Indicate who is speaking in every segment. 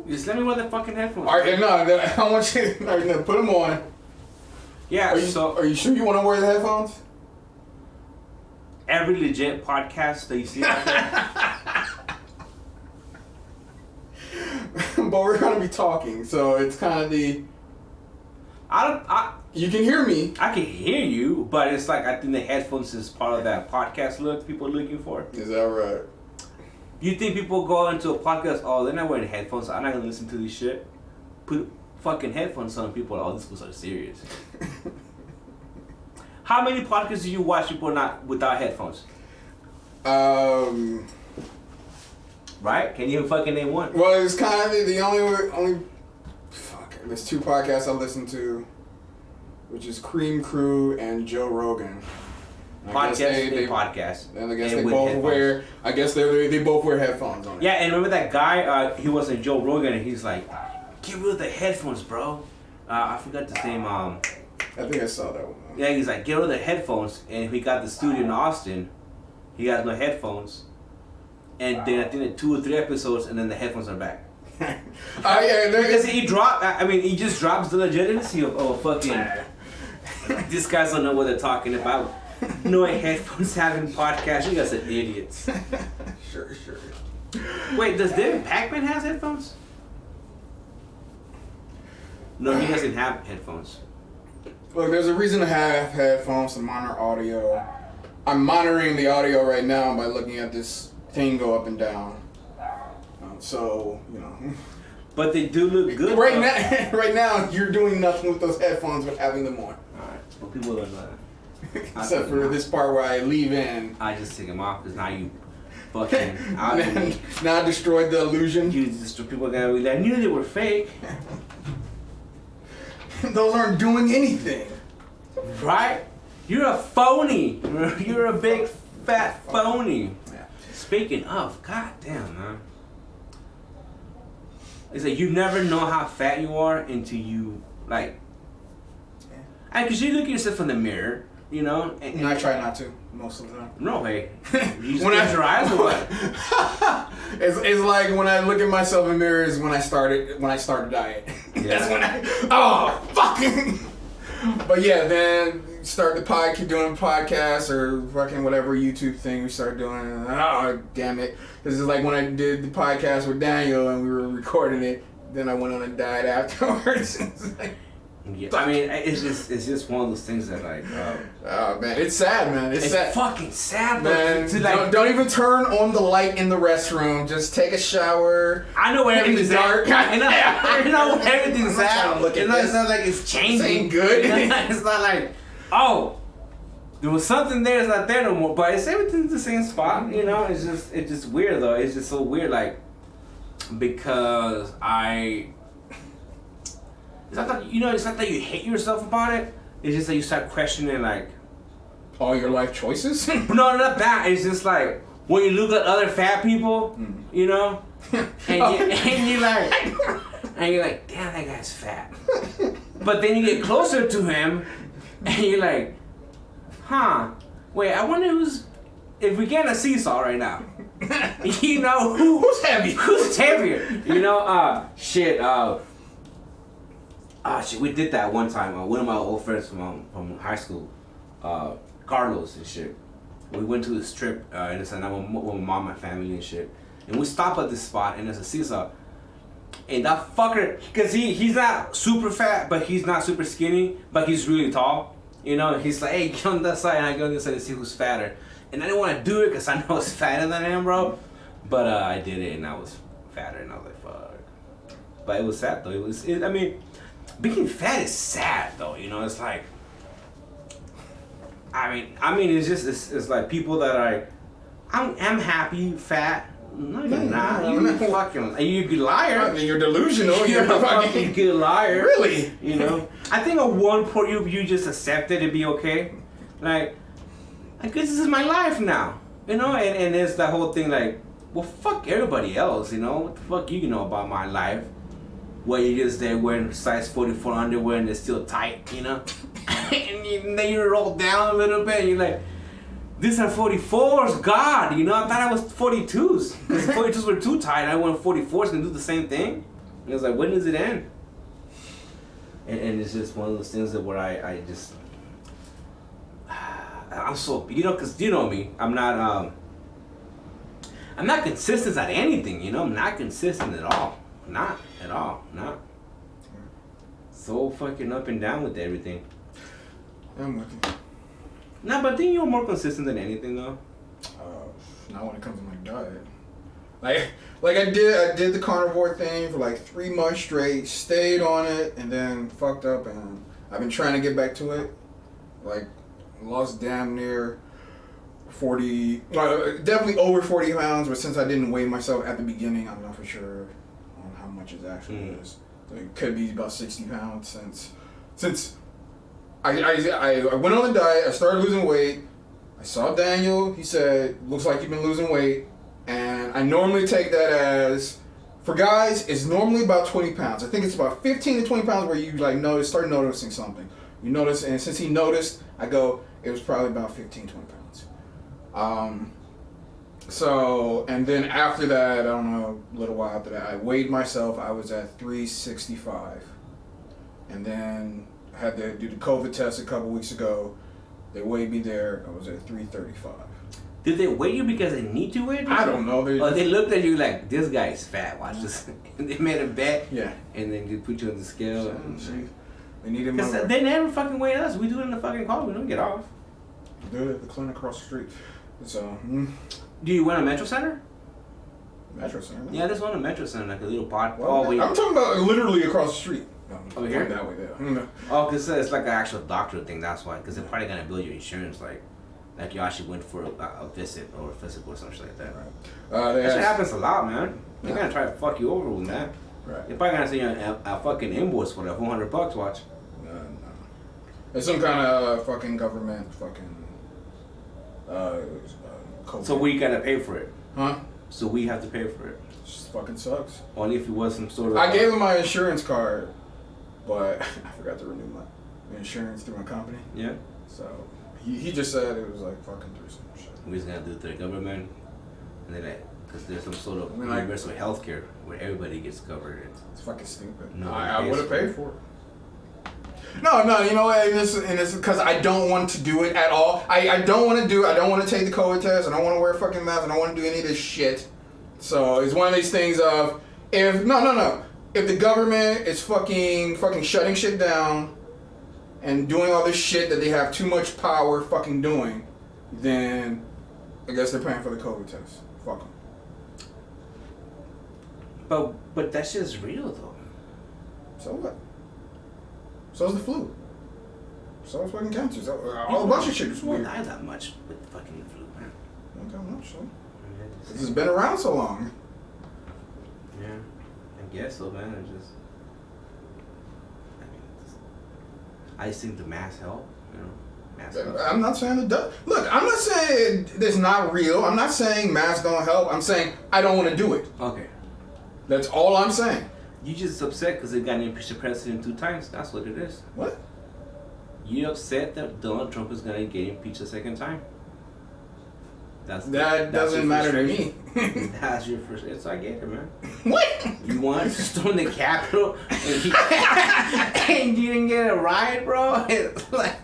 Speaker 1: Just let me wear the fucking headphones.
Speaker 2: All right, no, I want you. All right, no, put them on.
Speaker 1: Yeah.
Speaker 2: Are you sure you want to wear the headphones?
Speaker 1: Every legit podcast that you see out there.
Speaker 2: But we're gonna be talking, so it's kind of the. You can hear me.
Speaker 1: I can hear you, but it's like I think the headphones is part of that podcast look people are looking for.
Speaker 2: Is that right?
Speaker 1: You think people go into a podcast? Oh, they're not wearing headphones. I'm not gonna listen to this shit. Put fucking headphones on. People are, oh, this was so serious. How many podcasts do you watch? People not without headphones. Right? Can you fucking name one?
Speaker 2: Well, it's kind of the only. Fuck. There's 2 podcasts I listen to, which is Cream Crew and Joe Rogan.
Speaker 1: Podcast.
Speaker 2: And I guess they both headphones. Wear. I guess they both wear headphones on it.
Speaker 1: Yeah, and remember that guy? He was in Joe Rogan, and he's like, "Get rid of the headphones, bro." I forgot the name.
Speaker 2: I think I saw that one.
Speaker 1: Yeah, he's like, "Get rid of the headphones," and we got the studio in Austin. He has no headphones, and then I think 2 or 3 episodes, and then the headphones are back.
Speaker 2: Yeah,
Speaker 1: because he just drops the legitimacy of fucking. These guys don't know what they're talking about. No headphones having podcasts. You guys are idiots.
Speaker 2: Sure.
Speaker 1: Wait, does David Pac-Man has headphones? No, he doesn't have headphones.
Speaker 2: Look, there's a reason to have headphones to monitor audio. I'm monitoring the audio right now by looking at this thing go up and down. So, you know.
Speaker 1: But they do look good.
Speaker 2: Right now, you're doing nothing with those headphones but having them on.
Speaker 1: Alright, well, people are not.
Speaker 2: Except for this part where I leave in.
Speaker 1: I just take them off because now you fucking.
Speaker 2: Now I destroyed the illusion.
Speaker 1: People are gonna be like, I knew they were fake.
Speaker 2: Those aren't doing anything.
Speaker 1: Right? You're a phony. You're a big fat phony.
Speaker 2: Yeah.
Speaker 1: Speaking of, goddamn, man. It's like you never know how fat you are until you like. Because you look at yourself in the mirror, you know.
Speaker 2: And I try not to most of the time.
Speaker 1: No way. You just close your eyes or what?
Speaker 2: It's like when I look at myself in mirrors when I started diet. Yeah. That's when fucking. But yeah, then start keep doing podcasts or fucking whatever YouTube thing we started doing. Oh damn it! This is like when I did the podcast with Daniel and we were recording it. Then I went on a diet afterwards.
Speaker 1: Yeah, I mean, it's just one of those things that like.
Speaker 2: Oh man, it's sad, man. It's sad.
Speaker 1: Fucking sad,
Speaker 2: man. Don't even turn on the light in the restroom. Just take a shower.
Speaker 1: I know where everything's dark. I know where everything's at. It's not like it's changing.
Speaker 2: This ain't good.
Speaker 1: It's not like, oh, there was something there. It's not there no more. But it's everything's the same spot. You know, it's just weird though. It's just so weird, like, because It's not that you hate yourself about it. It's just that you start questioning like
Speaker 2: all your life choices.
Speaker 1: No, not that. It's just like when you look at other fat people, you know, and you're like, damn, that guy's fat. But then you get closer to him, and you're like, huh? Wait, I wonder if we get a seesaw right now. You know who's heavy? Who's heavier? You know, shit. We did that one time. One of my old friends from high school, Carlos and shit. We went to this trip in the San with my mom, my family and shit. And we stopped at this spot and there's a seesaw. And that fucker, because he's not super fat, but he's not super skinny, but he's really tall. You know, he's like, hey, get on that side, and I go on this side to see who's fatter. And I didn't want to do it because I know I was fatter than him, bro. But I did it and I was fatter and I was like, fuck. But it was sad though. I mean, being fat is sad though, you know. It's like, I mean, it's just it's like people that are, I'm happy fat. No, you're not. You're fucking. You're a good liar.
Speaker 2: I mean, you're delusional.
Speaker 1: You're a fucking good liar.
Speaker 2: Really?
Speaker 1: You know. I think at one point you just accept it and be okay. Like, I guess this is my life now. You know, and there's that whole thing like, well, fuck everybody else. You know, what the fuck you know about my life? Where you just there wearing size 44 underwear and it's still tight, you know? And then you roll down a little bit and you're like, these are 44s, God, you know? I thought I was 42s. Because 42s were too tight. I went 44s and do the same thing. And I was like, when does it end? And it's just one of those things that where I just I'm so, you know, because you know me, I'm not consistent at anything, you know. I'm not consistent at all. Not at all. Not. So fucking up and down with everything.
Speaker 2: I'm with you.
Speaker 1: No, but I think you're more consistent than anything, though.
Speaker 2: Not when it comes to my diet. Like I did the carnivore thing for like 3 months straight, stayed on it, and then fucked up, and I've been trying to get back to it. Like, lost damn near 40, definitely over 40 pounds, but since I didn't weigh myself at the beginning, I'm not for sure on how much it actually is. So it could be about 60 pounds since I went on the diet, I started losing weight. I saw Daniel, he said, looks like you've been losing weight. And I normally take that as, for guys, it's normally about 20 pounds. I think it's about 15 to 20 pounds where you like start noticing something. You notice, and since he noticed, I go, it was probably about 15, 20 pounds. So, and then after that, I don't know, a little while after that, I weighed myself, I was at 365. And then I had to do the COVID test a couple weeks ago. They weighed me there, I was at 335.
Speaker 1: Did they weigh you because they need to weigh you?
Speaker 2: I don't know.
Speaker 1: They looked at you like, this guy's fat, watch this. And they made a bet.
Speaker 2: Yeah.
Speaker 1: And then they put you on the scale.
Speaker 2: They needed my...
Speaker 1: They never fucking weigh us. We do it in the fucking car. We don't get off.
Speaker 2: Do it at the clinic across the street. So...
Speaker 1: Do you went to Metro Center?
Speaker 2: Metro Center? No.
Speaker 1: Yeah, there's one in Metro Center, like a little pot.
Speaker 2: Well, I'm talking about literally across the street. No,
Speaker 1: over here?
Speaker 2: That way, there.
Speaker 1: Oh, because it's like an actual doctor thing, that's why. Because they're probably going to bill your insurance, like you actually went for a visit or a physical or something like that.
Speaker 2: Right.
Speaker 1: That shit happens a lot, man. They're going to try to fuck you over with that.
Speaker 2: Right.
Speaker 1: They're probably going to send you a fucking invoice for that $400, watch.
Speaker 2: No. It's some kind of fucking government fucking...
Speaker 1: So we got to pay for it?
Speaker 2: Huh?
Speaker 1: So we have to pay for it?
Speaker 2: Just fucking sucks.
Speaker 1: Only if it was some sort of...
Speaker 2: I gave him my insurance card, but I forgot to renew my insurance through my company.
Speaker 1: Yeah.
Speaker 2: So he just said it was like fucking through some shit.
Speaker 1: We just gotta do it through the government, and then because there's some sort of
Speaker 2: like,
Speaker 1: universal health care where everybody gets covered.
Speaker 2: It's fucking stupid.
Speaker 1: No,
Speaker 2: I would have paid for it. No, you know what? And this because I don't want to do it at all. I don't want to do it. I don't want to take the COVID test. I don't want to wear a fucking mask. I don't want to do any of this shit. So it's one of these things of if the government is fucking shutting shit down and doing all this shit that they have too much power fucking doing, then I guess they're paying for the COVID test. Fuck them.
Speaker 1: But that shit's real though.
Speaker 2: So what? So is the flu. So is fucking cancer. So, all a bunch of shit is weird.
Speaker 1: You won't die that much with fucking flu, man.
Speaker 2: Not that much, so. This has been around so long.
Speaker 1: Yeah, I guess so, man. I just think the mask help, you know. Mask help.
Speaker 2: I'm not saying it does. Look, I'm not saying it's not real. I'm not saying masks don't help. I'm saying I don't want to do it.
Speaker 1: Okay.
Speaker 2: That's all I'm saying.
Speaker 1: You just upset because they got impeached the president 2 times. That's what it is.
Speaker 2: What?
Speaker 1: You upset that Donald Trump is gonna get impeached a second time.
Speaker 2: That doesn't matter to me.
Speaker 1: That's your first. It's I get it, man.
Speaker 2: What?
Speaker 1: You wanted to storm the Capitol and, and you didn't get a ride, bro. It's like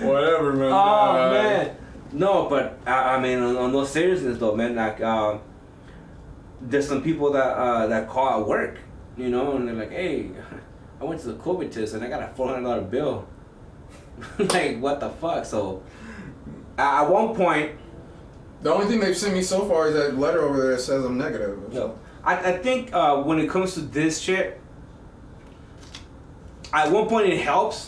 Speaker 2: whatever, man.
Speaker 1: Oh man, no, but I mean, on no seriousness though, man. Like, there's some people that call at work, you know, and they're like, "Hey, I went to the COVID test and I got a $400 bill." Like, what the fuck? So. At one point,
Speaker 2: the only thing they've sent me so far is that letter over there that says I'm negative.
Speaker 1: No, I think when it comes to this shit, at one point it helps,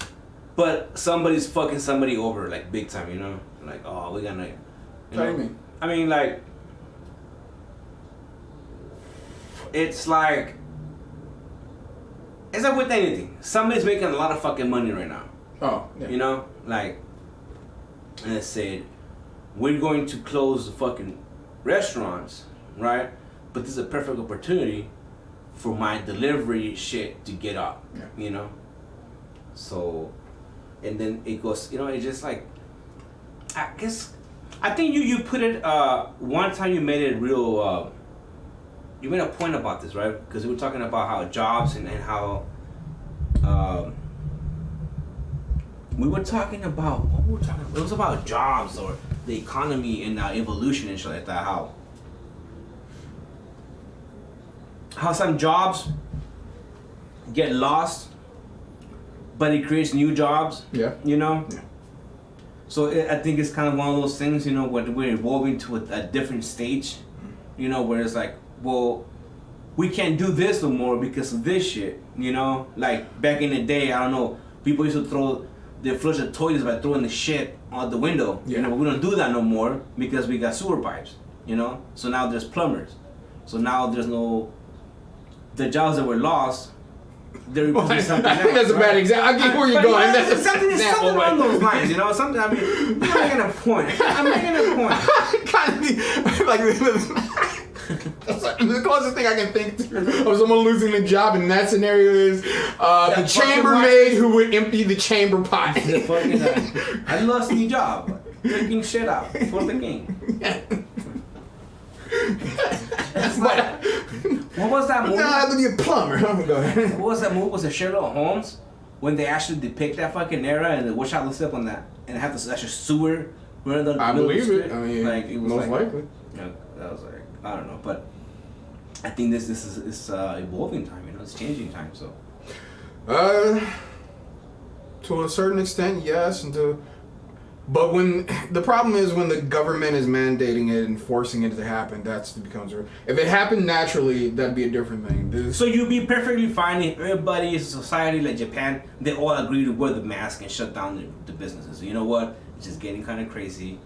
Speaker 1: but somebody's fucking somebody over like big time, you know? Like, oh, we're gonna.
Speaker 2: What do you mean?
Speaker 1: I mean, like, it's like with anything. Somebody's making a lot of fucking money right now.
Speaker 2: Oh, yeah.
Speaker 1: You know, like. And it said, we're going to close the fucking restaurants, right? But this is a perfect opportunity for my delivery shit to get up, you know? So, and then it goes, you know, it's just like, I think you put it, one time you made it real you made a point about this, right? Because we were talking about how jobs and how we were talking about what were we talking about? It was about jobs or the economy and evolution and shit like that. How some jobs get lost, but it creates new jobs.
Speaker 2: Yeah.
Speaker 1: You know.
Speaker 2: Yeah.
Speaker 1: So I think it's kind of one of those things, you know, where we're evolving to a different stage, you know, where it's like, well, we can't do this no more because of this shit, you know? Like, back in the day, I don't know, people used to flush the toilets by throwing the shit out the window.
Speaker 2: Yeah.
Speaker 1: You know, but we don't do that no more because we got sewer pipes, you know? So now there's plumbers. So now there's no... The jobs that were lost, they're replacing something else.
Speaker 2: That's a bad example. I get where you're going. That's
Speaker 1: something along those lines, you know? Something, I mean, I'm making a point.
Speaker 2: Kind of like the closest thing I can think to of someone losing a job in that scenario is the chambermaid who would empty the chamber pot.
Speaker 1: I lost my job. Taking shit out for the king. Like, what was that movie?
Speaker 2: No, I have to be a plumber. Go ahead.
Speaker 1: What was that movie? Was it Sherlock Holmes? When they actually depict that fucking era and the watch out looks up on that and have this actual sewer.
Speaker 2: I believe it. I mean,
Speaker 1: like, it was
Speaker 2: most likely.
Speaker 1: You know, that was like, I don't know, but I think this is evolving time. You know, it's changing time. So.
Speaker 2: To a certain extent, yes, but when the problem is when the government is mandating it and forcing it to happen, becomes. If it happened naturally, that'd be a different thing.
Speaker 1: So you'd be perfectly fine if everybody in society like Japan, they all agree to wear the mask and shut down the businesses. You know what? It's just getting kind of crazy.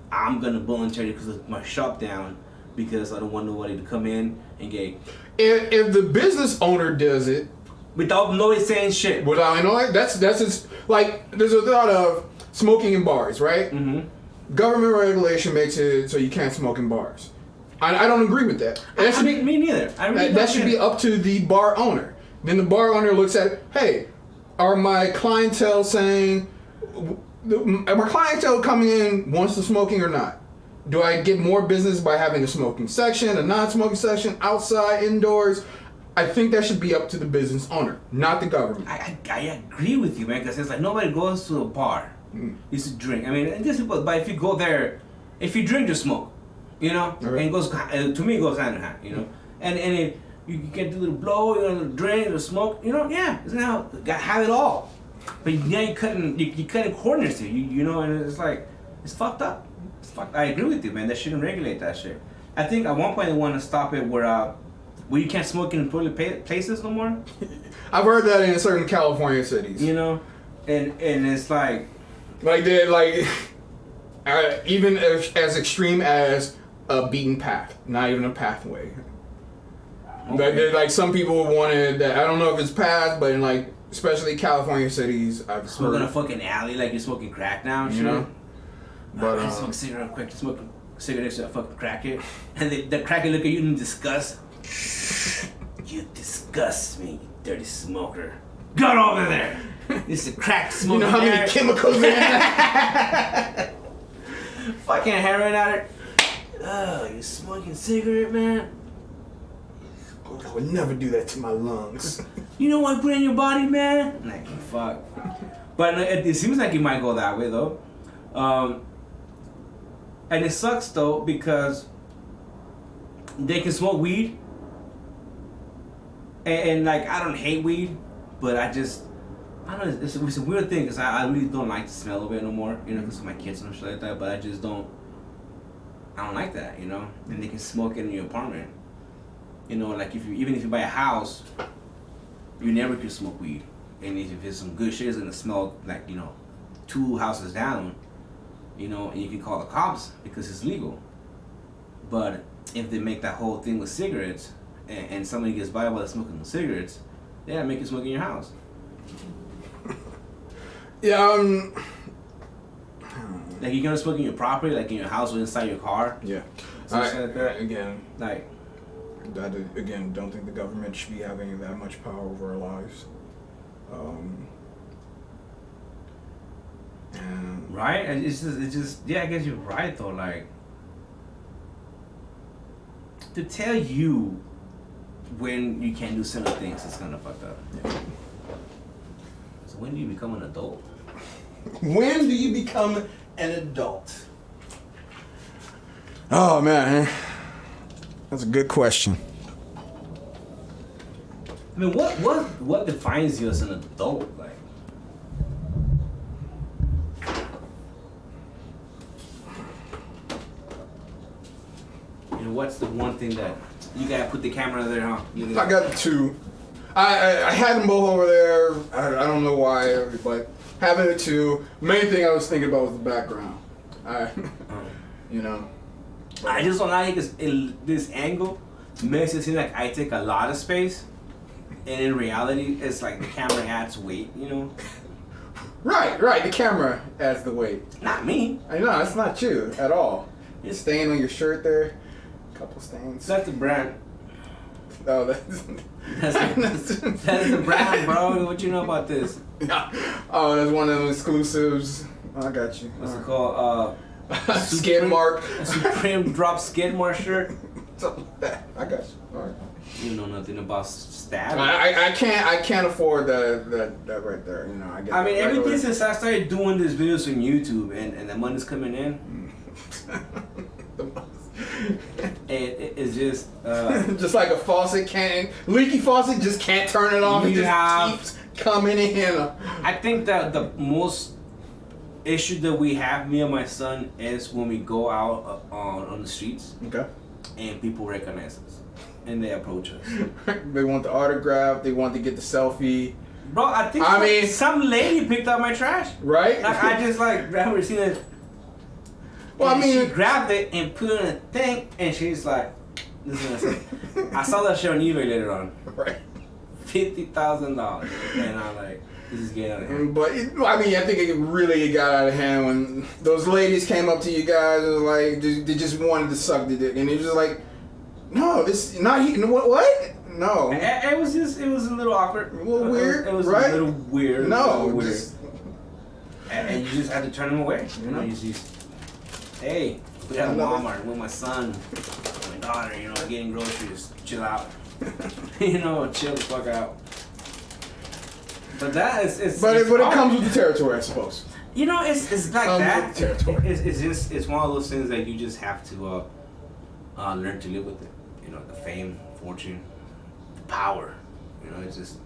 Speaker 1: I'm gonna voluntarily close my shop down because I don't want nobody to come in and get.
Speaker 2: If the business owner does it
Speaker 1: without nobody saying shit,
Speaker 2: that's just like there's a lot of smoking in bars, right?
Speaker 1: Mm-hmm.
Speaker 2: Government regulation makes it so you can't smoke in bars. I don't agree with that.
Speaker 1: Me neither.
Speaker 2: That should be up to the bar owner. Then the bar owner looks at, hey, are my clientele saying, are my clientele coming in wants the smoking or not? Do I get more business by having a smoking section, a non-smoking section, outside, indoors? I think that should be up to the business owner, not the government.
Speaker 1: I agree with you, man, because it's like nobody goes to a bar. Used to drink. I mean, there's people, but if you go there, if you drink, you smoke. You know, right. And it goes to me, it goes hand in hand. You know, and if you get a little blow, you know, drink or smoke. You know, yeah, it's now have it all. But yeah, you couldn't corners it. You know, and it's like it's fucked up. It's fucked. I agree with you, man. They shouldn't regulate that shit. I think at one point they want to stop it where you can't smoke in public places no more.
Speaker 2: I've heard that in certain California cities.
Speaker 1: You know, and it's like.
Speaker 2: Even as extreme as a beaten path, not even a pathway. Okay. Like some people wanted that. I don't know if it's path, but in like especially California cities, I've
Speaker 1: smoking a fucking alley like you're smoking crack now, and shit.
Speaker 2: know.
Speaker 1: But I smoke a cigarette quick. Smoke a cigarette next to a fucking crackhead, and the crackhead look at you in disgust. You disgust me, you dirty smoker. Get over there. This is a crack smoking.
Speaker 2: You know how many chemicals in there?
Speaker 1: Fucking heroin out it. Oh, you smoking cigarette, man?
Speaker 2: I would never do that to my lungs.
Speaker 1: You know what I put in your body, man? Like, fuck. But it seems like it might go that way, though. And it sucks, though, because they can smoke weed. And like, I don't hate weed, but I don't know, it's a weird thing because I really don't like the smell of it no more, you know, because of my kids and shit like that, but I don't like that, you know, and they can smoke it in your apartment, you know, like even if you buy a house, you never can smoke weed, and if it's some good shit, it's gonna smell like, you know, 2 houses down, you know, and you can call the cops because it's legal, but if they make that whole thing with cigarettes, and somebody gets by while smoking the cigarettes, they gotta make you smoke in your house.
Speaker 2: Yeah,
Speaker 1: like you're gonna smoke in your property, like in your house or inside your car.
Speaker 2: Yeah.
Speaker 1: Something like that.
Speaker 2: Again,
Speaker 1: like
Speaker 2: that again, don't think the government should be having that much power over our lives.
Speaker 1: Right? And it's just yeah, I guess you're right though. Like to tell you when you can't do certain things. It's kind of fucked up.
Speaker 2: Yeah.
Speaker 1: So when do you become an adult?
Speaker 2: When do you become an adult? Oh man, that's a good question.
Speaker 1: I mean, what defines you as an adult? Like, you know, what's the one thing that you gotta put the camera there, huh?
Speaker 2: I got two. I had them both over there. I don't know why, but having the two. Main thing I was thinking about was the background. You know.
Speaker 1: I just don't like it because this angle makes it seem like I take a lot of space, and in reality, it's like the camera adds weight, you know?
Speaker 2: Right. The camera adds the weight.
Speaker 1: Not me.
Speaker 2: I know, it's not you at all. You're stain on your shirt there. A couple stains.
Speaker 1: That's the brand.
Speaker 2: Oh,
Speaker 1: That's the brand, bro. What you know about this?
Speaker 2: Oh, that's one of those exclusives. I got you.
Speaker 1: What's it called?
Speaker 2: Skid mark.
Speaker 1: Supreme drop skid mark shirt.
Speaker 2: Something like that. I got you. All right.
Speaker 1: You know nothing about stab.
Speaker 2: I can't afford that right there. You know, I
Speaker 1: mean, everything since I started doing these videos on YouTube and the money's coming in. It's just
Speaker 2: just like a faucet can't leaky faucet just can't turn it off. It just keeps coming in.
Speaker 1: I think that the most issue that we have, me and my son, is when we go out on the streets.
Speaker 2: Okay.
Speaker 1: And people recognize us and they approach us.
Speaker 2: They want the autograph. They want to get the selfie.
Speaker 1: Bro, I think some lady picked up my trash.
Speaker 2: Right.
Speaker 1: Like, I just like grabbed her, seen it.
Speaker 2: Well, I mean,
Speaker 1: she grabbed it and put it in a thing, and she's like, "This is what I said." I saw that shit on eBay later on.
Speaker 2: Right.
Speaker 1: $50,000, and I'm like, "This is getting out of hand."
Speaker 2: But I think it really got out of hand when those ladies came up to you guys and was like, they just wanted to suck the dick, and it was just like, "No, this not he. What? No."
Speaker 1: It was a little awkward,
Speaker 2: a little weird,
Speaker 1: It was
Speaker 2: right?
Speaker 1: a little weird.
Speaker 2: No,
Speaker 1: weird. And you just had to turn them away. You know, you just. Hey, we at Walmart with my son, my daughter, you know, getting groceries. Chill out. You know, chill the fuck out. But that is.
Speaker 2: But it comes with the territory, I suppose.
Speaker 1: You know, it's like that.
Speaker 2: With the territory.
Speaker 1: It's one of those things that you just have to learn to live with it. You know, the fame, fortune, the power. You know, it's just.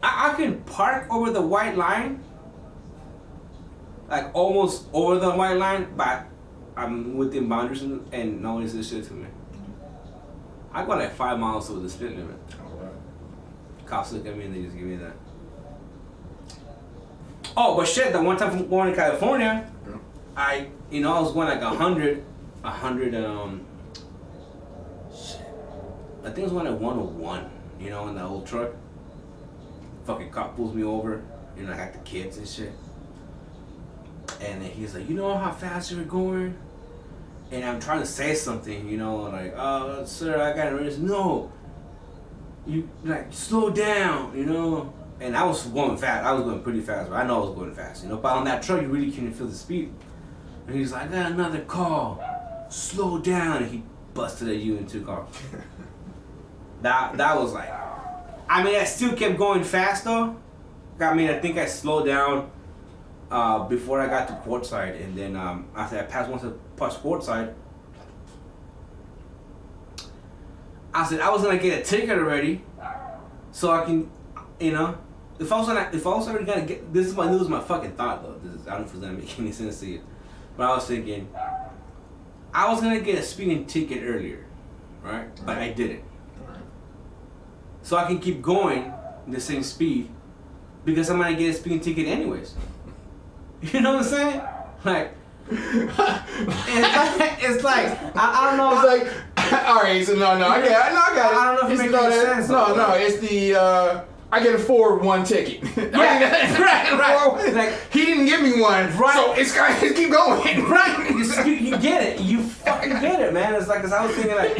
Speaker 1: I can park over the white line. Like almost over the white line, but I'm within boundaries and no one says shit to me. I go like 5 miles over the speed limit.
Speaker 2: Alright.
Speaker 1: Cops look at me and they just give me that. Oh, but shit, the one time from going to California, I was going like 100, shit. I think it was going at 101, you know, in that old truck. Fucking cop pulls me over, you know, I got the kids and shit. And then he's like, "You know how fast you were going?" And I'm trying to say something, you know, like, "Oh, sir, I got it." No, you like slow down, you know. And I was going fast. I was going pretty fast, but I know I was going fast, you know. But on that truck, you really can't feel the speed. And he's like, "I got another call. Slow down." And he busted at you and took off. That was like, I mean, I still kept going fast though. I mean, I think I slowed down. Before I got to courtside, and then after I passed courtside, I said I was gonna get a ticket already, so I can, you know, if I was already gonna get this was my fucking thought though. I don't know if it's gonna make any sense to you, but I was thinking I was gonna get a speeding ticket earlier, right? But I didn't, so I can keep going the same speed because I'm gonna get a speeding ticket anyways. You know what I'm saying? Like, it's like I don't know.
Speaker 2: It's like, all right, so no, I got it.
Speaker 1: I don't know if it makes any sense.
Speaker 2: No, it's the I can afford one ticket.
Speaker 1: Yeah, right.
Speaker 2: Like he didn't give me one,
Speaker 1: right?
Speaker 2: So it's got to keep going,
Speaker 1: right? You get it. You fucking get it, man. It's like, cause I was thinking like,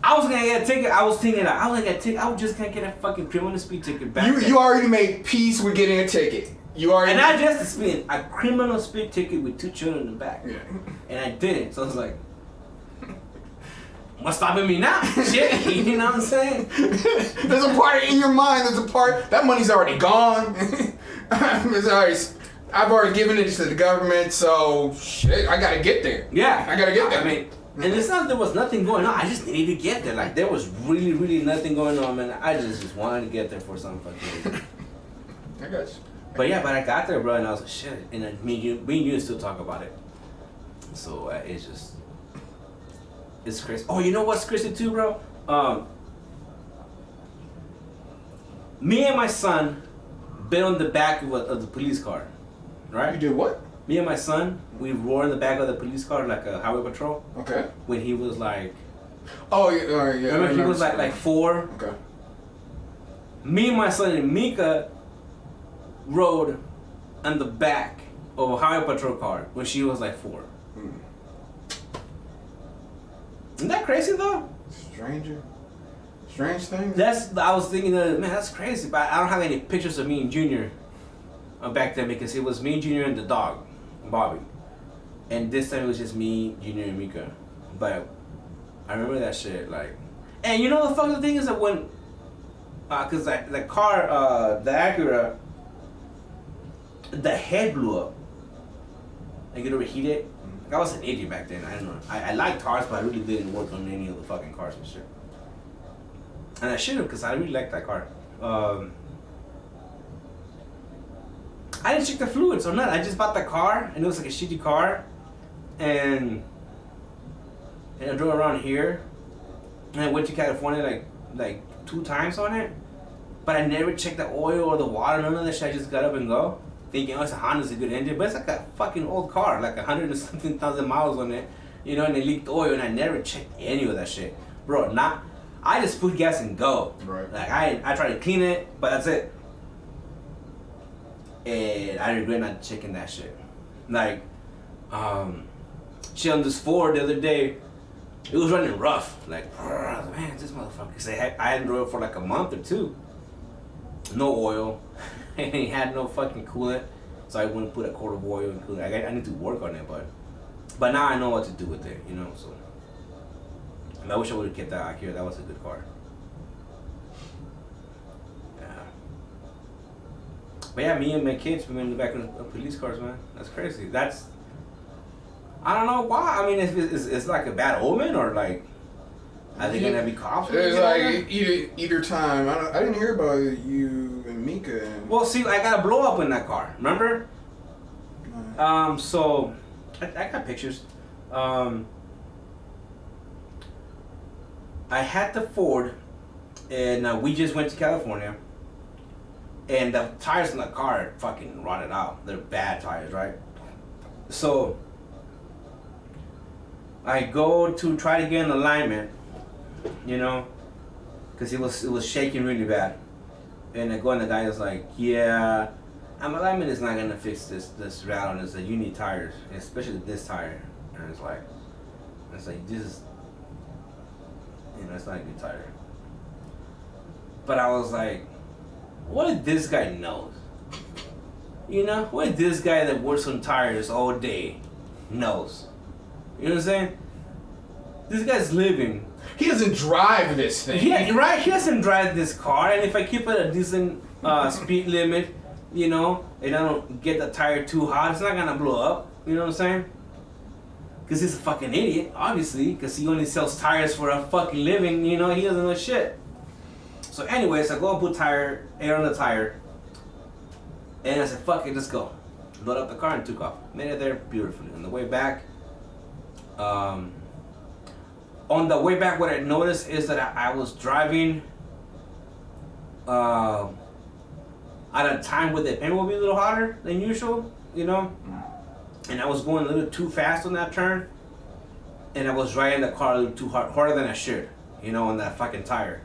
Speaker 1: I was gonna get a ticket. I was thinking like, I was gonna get a ticket. I was just gonna get a fucking criminal speed ticket back.
Speaker 2: You already made peace with getting a ticket.
Speaker 1: And not just a speed, a criminal speed ticket with 2 children in the back.
Speaker 2: Yeah.
Speaker 1: And I didn't, so I was like, what's stopping me now? Shit, you know what I'm saying?
Speaker 2: There's a part in your mind. There's a part that money's already gone. I've already given it to the government, so shit, I gotta get there.
Speaker 1: Yeah,
Speaker 2: I gotta get there.
Speaker 1: I mean, and it's not there was nothing going on. I just needed to get there. Like there was really, really nothing going on, man. I just wanted to get there for some fucking reason.
Speaker 2: I got you.
Speaker 1: But yeah, but I got there, bro, and I was like, shit. And then me and you still talk about it. So it's crazy. Oh, you know what's crazy too, bro? Me and my son been on the back of the police car, right?
Speaker 2: You did what?
Speaker 1: Me and my son, we rode in the back of the police car like a highway patrol.
Speaker 2: Okay.
Speaker 1: When he was like,
Speaker 2: oh yeah, all right, yeah.
Speaker 1: Remember he was like 4.
Speaker 2: Okay.
Speaker 1: Me and my son and Mika rode on the back of a highway patrol car when she was like 4. Isn't that crazy though?
Speaker 2: Strange things.
Speaker 1: I was thinking, man, that's crazy. But I don't have any pictures of me and Junior back then because it was me, Junior, and the dog, Bobby. And this time it was just me, Junior, and Mika. But I remember that shit, like. And you know the fucking thing is that when, cause the car, the Acura, the head blew up. Like it overheated. I was an idiot back then. I don't know. I liked cars, but I really didn't work on any of the fucking cars and shit. And I should have, because I really liked that car. I didn't check the fluids or nothing. I just bought the car, and it was like a shitty car. And I drove around here. And I went to California like 2 times on it. But I never checked the oil or the water, none of that shit. I just got up and go. Thinking, oh, it's a Honda's a good engine. But it's like a fucking old car, like 100 and something thousand miles on it. You know, and it leaked oil, and I never checked any of that shit. Bro, I just put gas and go.
Speaker 2: Right.
Speaker 1: Like I try to clean it, but that's it. And I regret not checking that shit. Like, shit on this Ford the other day, it was running rough. Like, I was like, man, this motherfucker. Cause I hadn't drove it for like a month or 2. No oil, and it had no fucking coolant. So I wouldn't put a quart of oil in coolant. I need to work on it, but now I know what to do with it, you know. So. And I wish I would have kept that Acura. That was a good car. Yeah. But yeah, me and my kids, we went in the back of police cars, man. That's crazy. I don't know why. I mean, it's like a bad omen or like, are they gonna be cops?
Speaker 2: It's like either time. I didn't hear about you and Mika.
Speaker 1: Well, see, I got a blow up in that car. Remember? So I got pictures. I had the Ford, and we just went to California, and the tires in the car fucking rotted out. They're bad tires, right? So I go to try to get an alignment, you know, because it was shaking really bad. And I go and the guy is like, yeah, alignment is not gonna fix this rattle, and it's like, you need tires, especially this tire. And it's like this is, you know, it's not a good tire. But I was like, what if this guy knows? You know, what if this guy that works on tires all day knows? You know what I'm saying? This guy's living.
Speaker 2: He doesn't drive this thing.
Speaker 1: Yeah, right. He doesn't drive this car, and if I keep it a decent speed limit, you know, and I don't get the tire too hot, it's not gonna blow up. You know what I'm saying? Because he's a fucking idiot, obviously, because he only sells tires for a fucking living, you know, he doesn't know shit. So anyways, I go and put air on the tire, and I said, fuck it, let's go. Load up the car and took off. Made it there beautifully. On the way back, what I noticed is that I was driving at a time where the payment would be a little hotter than usual, you know? And I was going a little too fast on that turn, and I was driving the car a little too hard, harder than I should, you know, on that fucking tire.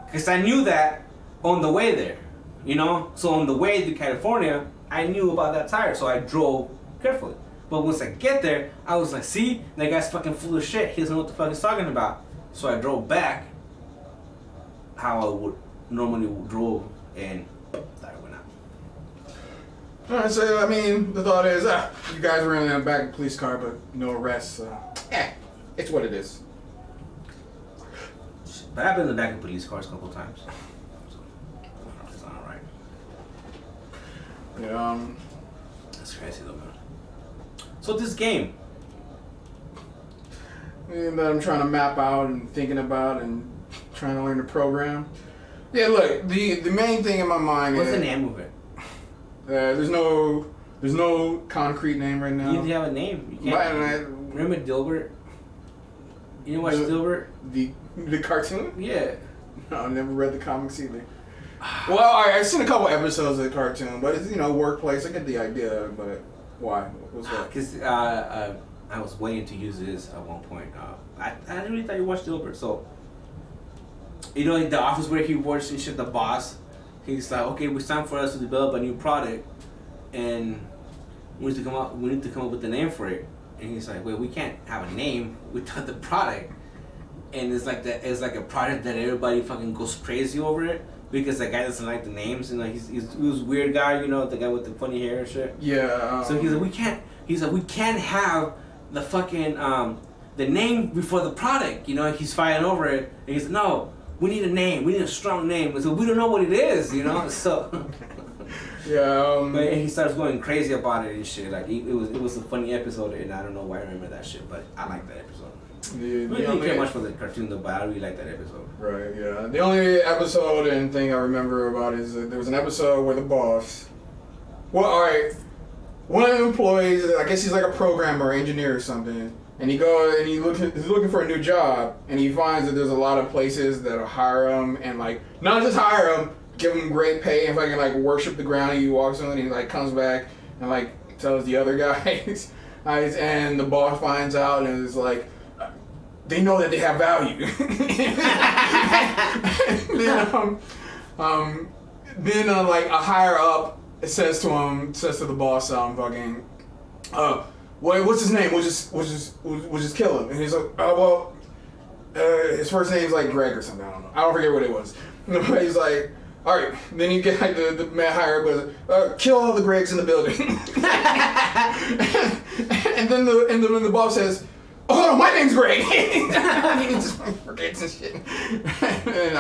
Speaker 1: Because I knew that on the way there, you know? So on the way to California, I knew about that tire, so I drove carefully. But once I get there, I was like, see, that guy's fucking full of shit. He doesn't know what the fuck he's talking about. So I drove back how I would normally drove, and tire went out.
Speaker 2: Alright, so I mean, the thought is, you guys were in the back of the police car, but no arrests. It's what it is.
Speaker 1: But I've been in the back of police cars a couple times. So, it's not right.
Speaker 2: Yeah.
Speaker 1: That's crazy though, man. So this game.
Speaker 2: That I'm trying to map out and thinking about and trying to learn to program. Yeah, look, the main thing in my mind
Speaker 1: What's
Speaker 2: is...
Speaker 1: the name of it?
Speaker 2: There's no concrete name right now.
Speaker 1: You have a name. You can't. Remember Dilbert? You know watch Dilbert?
Speaker 2: The cartoon?
Speaker 1: Yeah.
Speaker 2: No, I never read the comics either. Well, I've seen a couple episodes of the cartoon, but it's, workplace. I get the idea, but why? What's that?
Speaker 1: Because I was waiting to use this at one point. I really thought you watched Dilbert. So, the office where he works and shit, the boss, he's like, okay, it's time for us to develop a new product, and we need to come up with a name for it. And he's like, wait, we can't have a name without the product. And it's like a product that everybody fucking goes crazy over it because the guy doesn't like the names. He's a weird guy, the guy with the funny hair and shit.
Speaker 2: Yeah.
Speaker 1: So he's like, we can't have the fucking the name before the product. He's fighting over it. And he's like, no, we need a name. We need a strong name. So we don't know what it is. So.
Speaker 2: Yeah.
Speaker 1: But he starts going crazy about it and shit. Like it was a funny episode, and I don't know why I remember that shit, but I like that episode. I didn't care much for the cartoon though, but I really like that episode.
Speaker 2: Right. Yeah. The only episode and thing I remember about is that there was an episode where the boss. Well, all right. One of the employees, I guess he's like a programmer or engineer or something, and he's looking for a new job, and he finds that there's a lot of places that'll hire him and not just hire him. Give him great pay and fucking worship the ground he walks on, and he comes back and tells the other guys, and the boss finds out and is like, they know that they have value. Then a higher up says to the boss, what's his name? We'll just kill him. And he's like, his first name's Greg or something. I don't know. I don't forget what it was. He's like, all right. Then you get the man higher goes, kill all the Gregs in the building. and then the boss says, oh no, my name's Greg. He just forgets and shit. And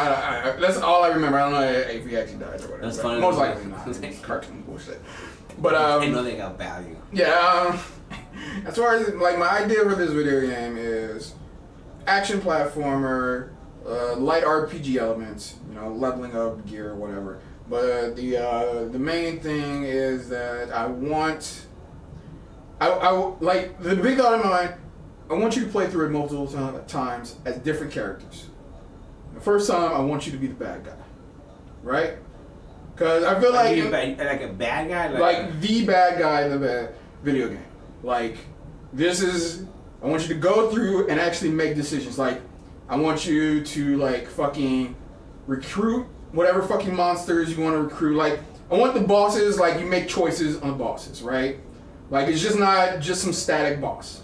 Speaker 2: that's all I remember. I don't know if he actually died or whatever.
Speaker 1: That's funny.
Speaker 2: Most likely not. It's cartoon bullshit. But
Speaker 1: I know they got value.
Speaker 2: Yeah. As far as my idea for this video game is action platformer, light RPG elements, leveling up gear or whatever. But the main thing is that I the big thought in my mind. I want you to play through it multiple times as different characters. The first time, I want you to be the bad guy, right? Because I feel like
Speaker 1: a bad guy,
Speaker 2: the bad guy in the video game. I want you to go through and actually make decisions. I want you to fucking recruit whatever fucking monsters you want to recruit. I want the bosses. You make choices on the bosses, right? It's just not just some static boss.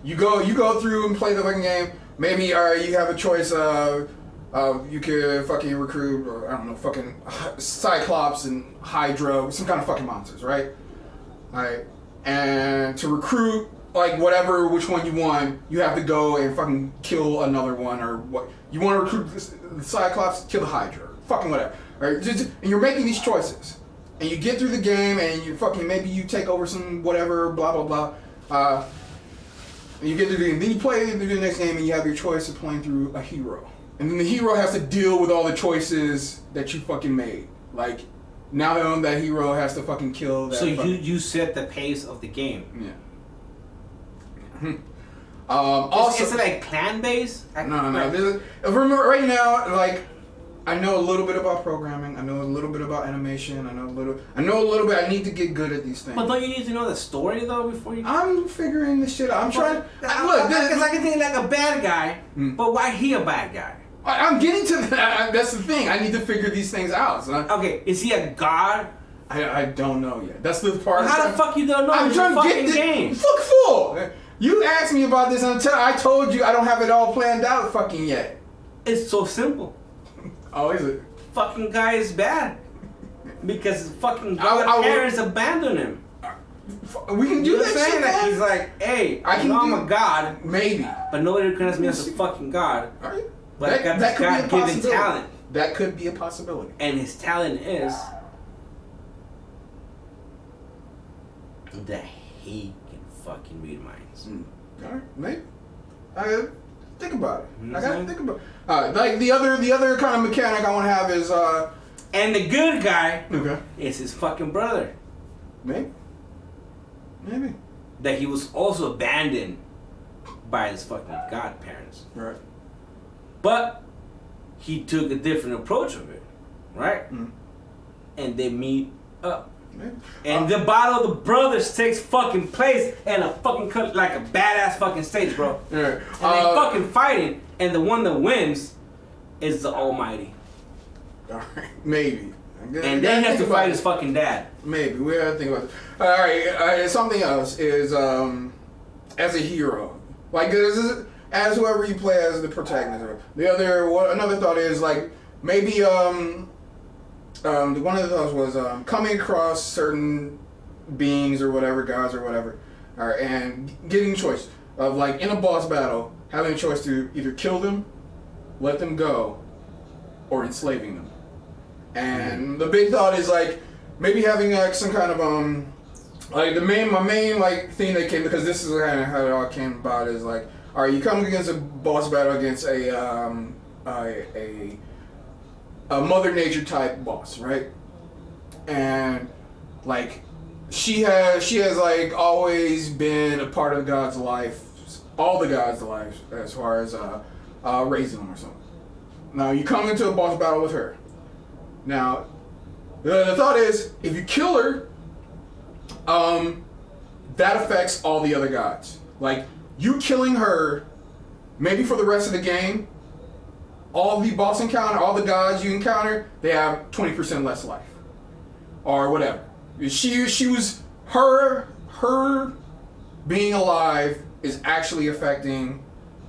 Speaker 2: You go through and play the fucking game. Maybe you have a choice of you could fucking recruit, or I don't know, fucking Cyclops and Hydra, some kind of fucking monsters, right? Alright. And to recruit which one you want, you have to go and fucking kill another one, or what you want to recruit the Cyclops, kill the Hydra, fucking whatever. Right? And you're making these choices. And you get through the game and you fucking maybe you take over some whatever, blah blah blah. You get to the game, then you play through the next game and you have your choice of playing through a hero. And then the hero has to deal with all the choices that you fucking made. Now that hero has to fucking kill that.
Speaker 1: So you set the pace of the game.
Speaker 2: Yeah. Also,
Speaker 1: is it clan based?
Speaker 2: No. Remember right now, I know a little bit about programming. I know a little bit about animation. I know a little bit. I need to get good at these things.
Speaker 1: But don't you need to know the story though before you?
Speaker 2: I'm figuring this shit out. I'm trying. Look,
Speaker 1: because I can think a bad guy, but why he a bad guy?
Speaker 2: I'm getting to that. That's the thing. I need to figure these things out. So
Speaker 1: okay, is he a god?
Speaker 2: I don't know yet. That's the part.
Speaker 1: How the fuck you don't know?
Speaker 2: I'm trying to get the game. Fuck fool. You asked me about this until I told you I don't have it all planned out fucking yet.
Speaker 1: It's so simple.
Speaker 2: Oh, is it?
Speaker 1: Fucking guy is bad. Because fucking parents abandoned him.
Speaker 2: We can do that shit, man.
Speaker 1: He's like, hey, I'm a god.
Speaker 2: Maybe.
Speaker 1: But nobody recognizes me as a fucking god.
Speaker 2: Alright.
Speaker 1: But I got this God-given talent.
Speaker 2: That could be a possibility.
Speaker 1: And his talent is that he can fucking read minds.
Speaker 2: Alright, maybe. I gotta think about it. I gotta think about it. Like the other kind of mechanic I want to have is
Speaker 1: and the good guy is his fucking brother.
Speaker 2: Maybe.
Speaker 1: That he was also abandoned by his fucking godparents.
Speaker 2: Right.
Speaker 1: But he took a different approach of it, right? And they meet up. And the battle of the brothers takes fucking place in a fucking like a badass fucking stage, bro. And they fucking fighting, and the one that wins is the Almighty.
Speaker 2: Alright, maybe.
Speaker 1: And then he has to fight his fucking dad.
Speaker 2: Maybe we gotta think about it. Alright, something else is as a hero, like as whoever you play as the protagonist. Another thought is like maybe one of the thoughts was coming across certain beings or whatever, gods or whatever, and getting a choice of like in a boss battle having a choice to either kill them, let them go, or enslaving them. And the big thought is like maybe having like some kind of like my main like thing that came, because this is kind of how it all came about, is like, all right, you come against a boss battle against a Mother Nature type boss, right? And like she has like always been a part of God's life, all the God's life, as far as raising them or something. Now you come into a boss battle with her. Now, the thought is, if you kill her, that affects all the other gods. Like, you killing her, maybe for the rest of the game, all the boss encounter, all the gods you encounter, they have 20% less life. Or whatever. Her being alive is actually affecting,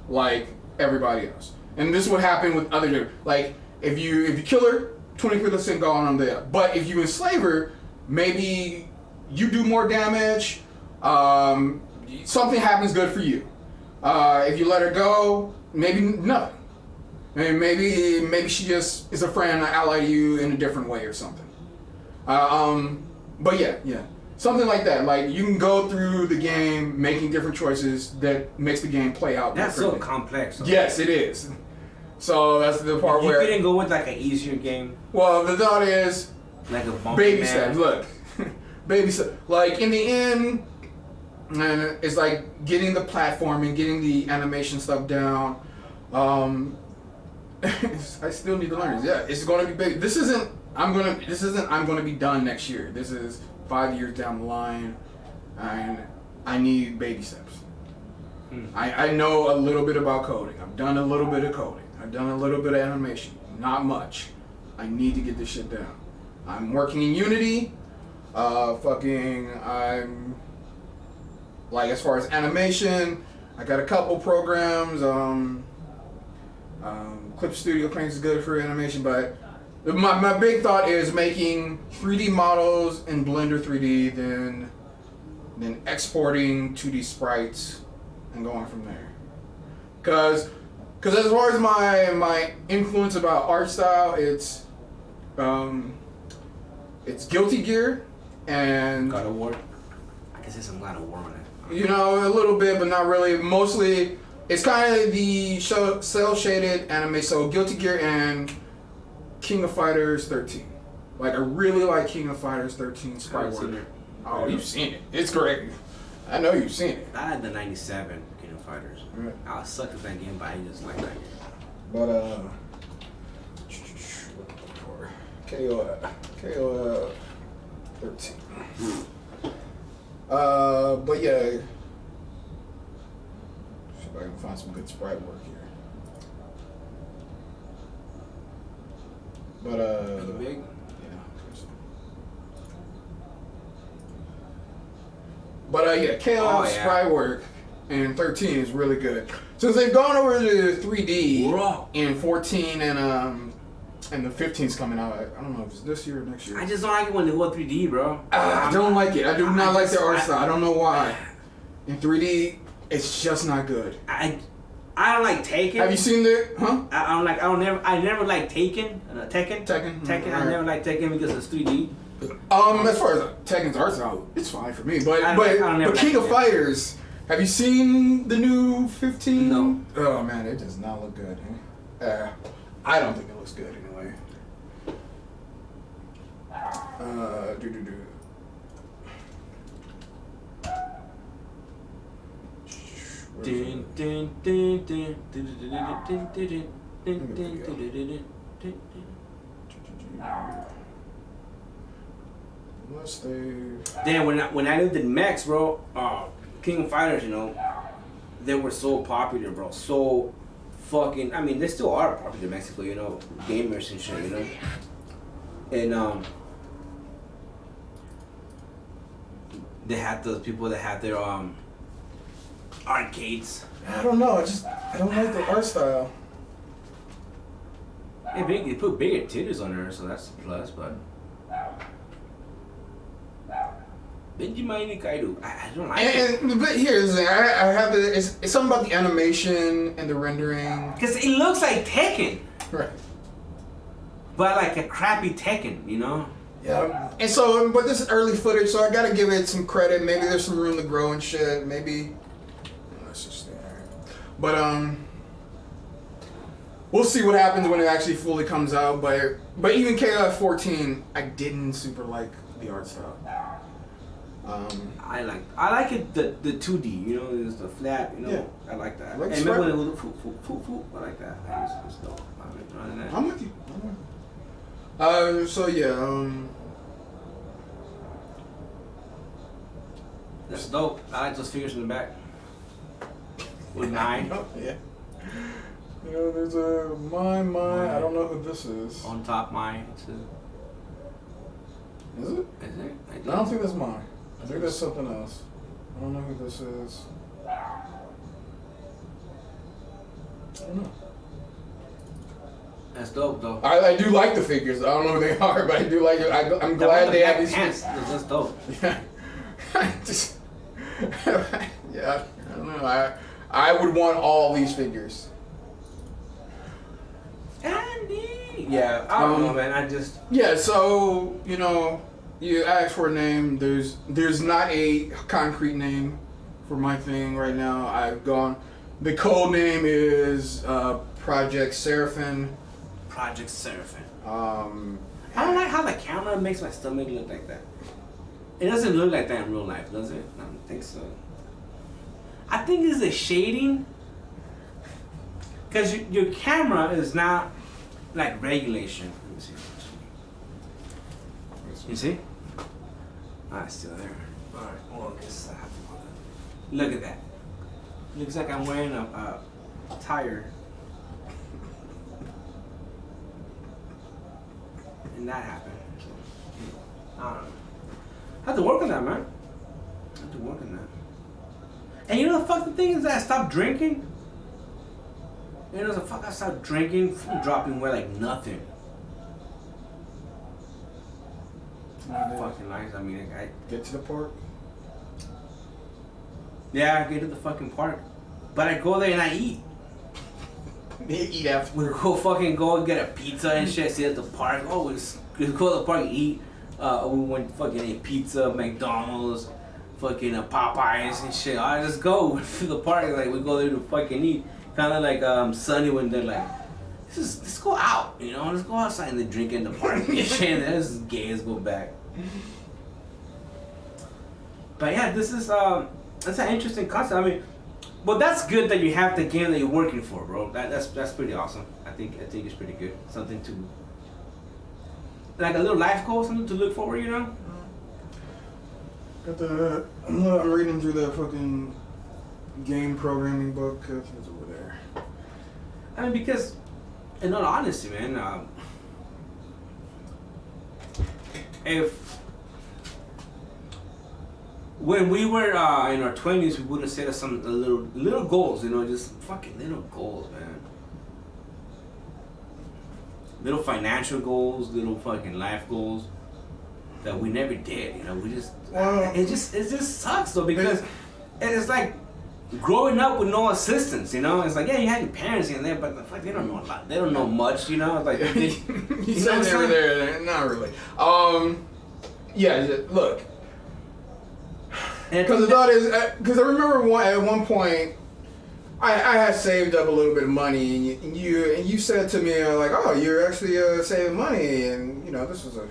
Speaker 2: like, everybody else. And this would happen with other, like, if you kill her, 20% gone on there. But if you enslave her, maybe you do more damage. Something happens good for you. If you let her go, maybe nothing. And maybe she just is a friend, an ally to you in a different way or something. But yeah, something like that. Like you can go through the game making different choices that makes the game play out.
Speaker 1: That's so complex.
Speaker 2: Okay? Yes, it is. So that's the part where
Speaker 1: you couldn't go with like an easier game.
Speaker 2: Well, the thought is
Speaker 1: like a
Speaker 2: baby steps. Look, baby steps. Like in the end, and it's like getting the platforming, getting the animation stuff down. I still need to learn. Yeah, it's going to be big. This isn't I'm going to be done next year. This is 5 years down the line, and I need baby steps. I know a little bit about coding. I've done a little bit of coding. I've done a little bit of animation. Not much. I need to get this shit down. I'm working in Unity. I'm like, as far as animation, I got a couple programs. Clip Studio Cranks is good for animation, but my big thought is making 3D models in Blender 3D, then exporting 2D sprites and going from there. Cause as far as my influence about art style, it's Guilty Gear and
Speaker 1: God of War. I can say some God of War on it.
Speaker 2: You know, a little bit, but not really. Mostly, it's kind of the cell shaded anime. So Guilty Gear and King of Fighters 13. Like I really like King of Fighters 13 sprite work. Oh, you've seen it. It's great. I know you've seen it.
Speaker 1: I had the 97 King of Fighters.
Speaker 2: Right.
Speaker 1: I sucked at that game, but I just like that game.
Speaker 2: But KO 13. But yeah, see if I can find some good sprite work here. But
Speaker 1: big.
Speaker 2: Yeah. But yeah, KO sprite work in 13 is really good. Since they've gone over to 3D in 14 and And the 15's coming out. I don't know if it's this year or next year.
Speaker 1: I just don't like it when they go 3D, bro.
Speaker 2: I don't like it. I do not like the art style. I don't know why. In 3D, it's just not good.
Speaker 1: I don't like Taken.
Speaker 2: Have you seen the? Huh?
Speaker 1: I never like Taken. Tekken.
Speaker 2: Tekken.
Speaker 1: I never like Tekken because it's 3D.
Speaker 2: As far as Tekken's art style, it's fine for me. But King of Fighters. Have you seen the new 15?
Speaker 1: No.
Speaker 2: Oh man, it does not look good. I don't think it looks good anyway.
Speaker 1: Damn, when I lived in Mex, bro, King of Fighters, you know, they were so popular, bro. So fucking, I mean, they still are popular in Mexico, you know, gamers and shit, you know. And they had those people that had their arcades.
Speaker 2: I don't know. I don't like the art style.
Speaker 1: They put bigger titties on her, so that's a plus. But Benjamin Kaido, I don't like it.
Speaker 2: But here's the thing. I have the. It's something about the animation and the rendering.
Speaker 1: Because it looks like Tekken.
Speaker 2: Right.
Speaker 1: But like a crappy Tekken, you know.
Speaker 2: Yeah. And so, but this is early footage, so I gotta give it some credit. Maybe there's some room to grow and shit. Maybe. Let's just stay there. But we'll see what happens when it actually fully comes out. But even KOF 14, I didn't super like the art style.
Speaker 1: I like it the 2D, you know, it's the flat, you know. Yeah. I like that.
Speaker 2: Like
Speaker 1: and remember when it was I like that. It's dope.
Speaker 2: I'm with you. So yeah,
Speaker 1: that's dope. I like those figures in the back. With 9.
Speaker 2: Yeah. You know, there's a mine. I don't know who this is.
Speaker 1: On top, mine.
Speaker 2: Is it?
Speaker 1: Is it?
Speaker 2: I don't think that's mine. I think that's something else. I don't know who this is. I don't know.
Speaker 1: That's dope, though.
Speaker 2: I do like the figures. I don't know who they are, but I do like it. I'm glad they have these
Speaker 1: pants. That's dope.
Speaker 2: Yeah. Yeah. I don't know. I would want all these figures.
Speaker 1: Yeah. I don't know, man.
Speaker 2: Yeah. So you know, you asked for a name. There's not a concrete name for my thing right now. I've gone. The code name is Project Seraphim.
Speaker 1: Project Seraphim.
Speaker 2: I
Speaker 1: don't like how the camera makes my stomach look like that. It doesn't look like that in real life, does it? I don't think so. I think it's the shading. Because your camera is not like regulation. Let me see. You see? It's still there. Alright, well, I guess I have to look at that. Looks like I'm wearing a tire. And that happened. So, I don't know. I have to work on that, man. I have to work on that. And you know the fucking thing is that I stopped drinking? You know the fuck I stopped drinking, dropping weight like nothing. Fucking nice. I mean, I
Speaker 2: get to the park.
Speaker 1: Yeah, I get to the fucking park, but I go there and I eat.
Speaker 2: You eat after.
Speaker 1: We go and get a pizza and shit. See at the park. Oh, we go to the park and eat. We went fucking ate pizza, McDonald's, fucking Popeyes and shit. Alright, let's go to the park. Like we go there to fucking eat. Kind of like Sunny when they're like, let's go out. You know, let's go outside and then drink in the park and shit. This is gay. Let's go back. But yeah, this is that's an interesting concept. I mean, but that's good that you have the game that you're working for, bro. That's pretty awesome. I think it's pretty good. Something to like a little life goal, something to look forward, you know.
Speaker 2: I'm reading through the fucking game programming book. It's over there.
Speaker 1: I mean, because in all honesty, man, if when we were in our 20s, we would have set us some little goals, you know, just fucking little goals, man. little financial goals, little fucking life goals that we never did. You know, we just it just sucks though, because it's like growing up with no assistance. You know, it's like, yeah, you had your parents in there, but the fuck, they don't know a lot. They don't know much. You know, it's like
Speaker 2: you said they were there, not really. Yeah, look. Because the thought is, because I remember at one point, I had saved up a little bit of money, and you said to me like, oh, you're actually saving money, and you know, this was a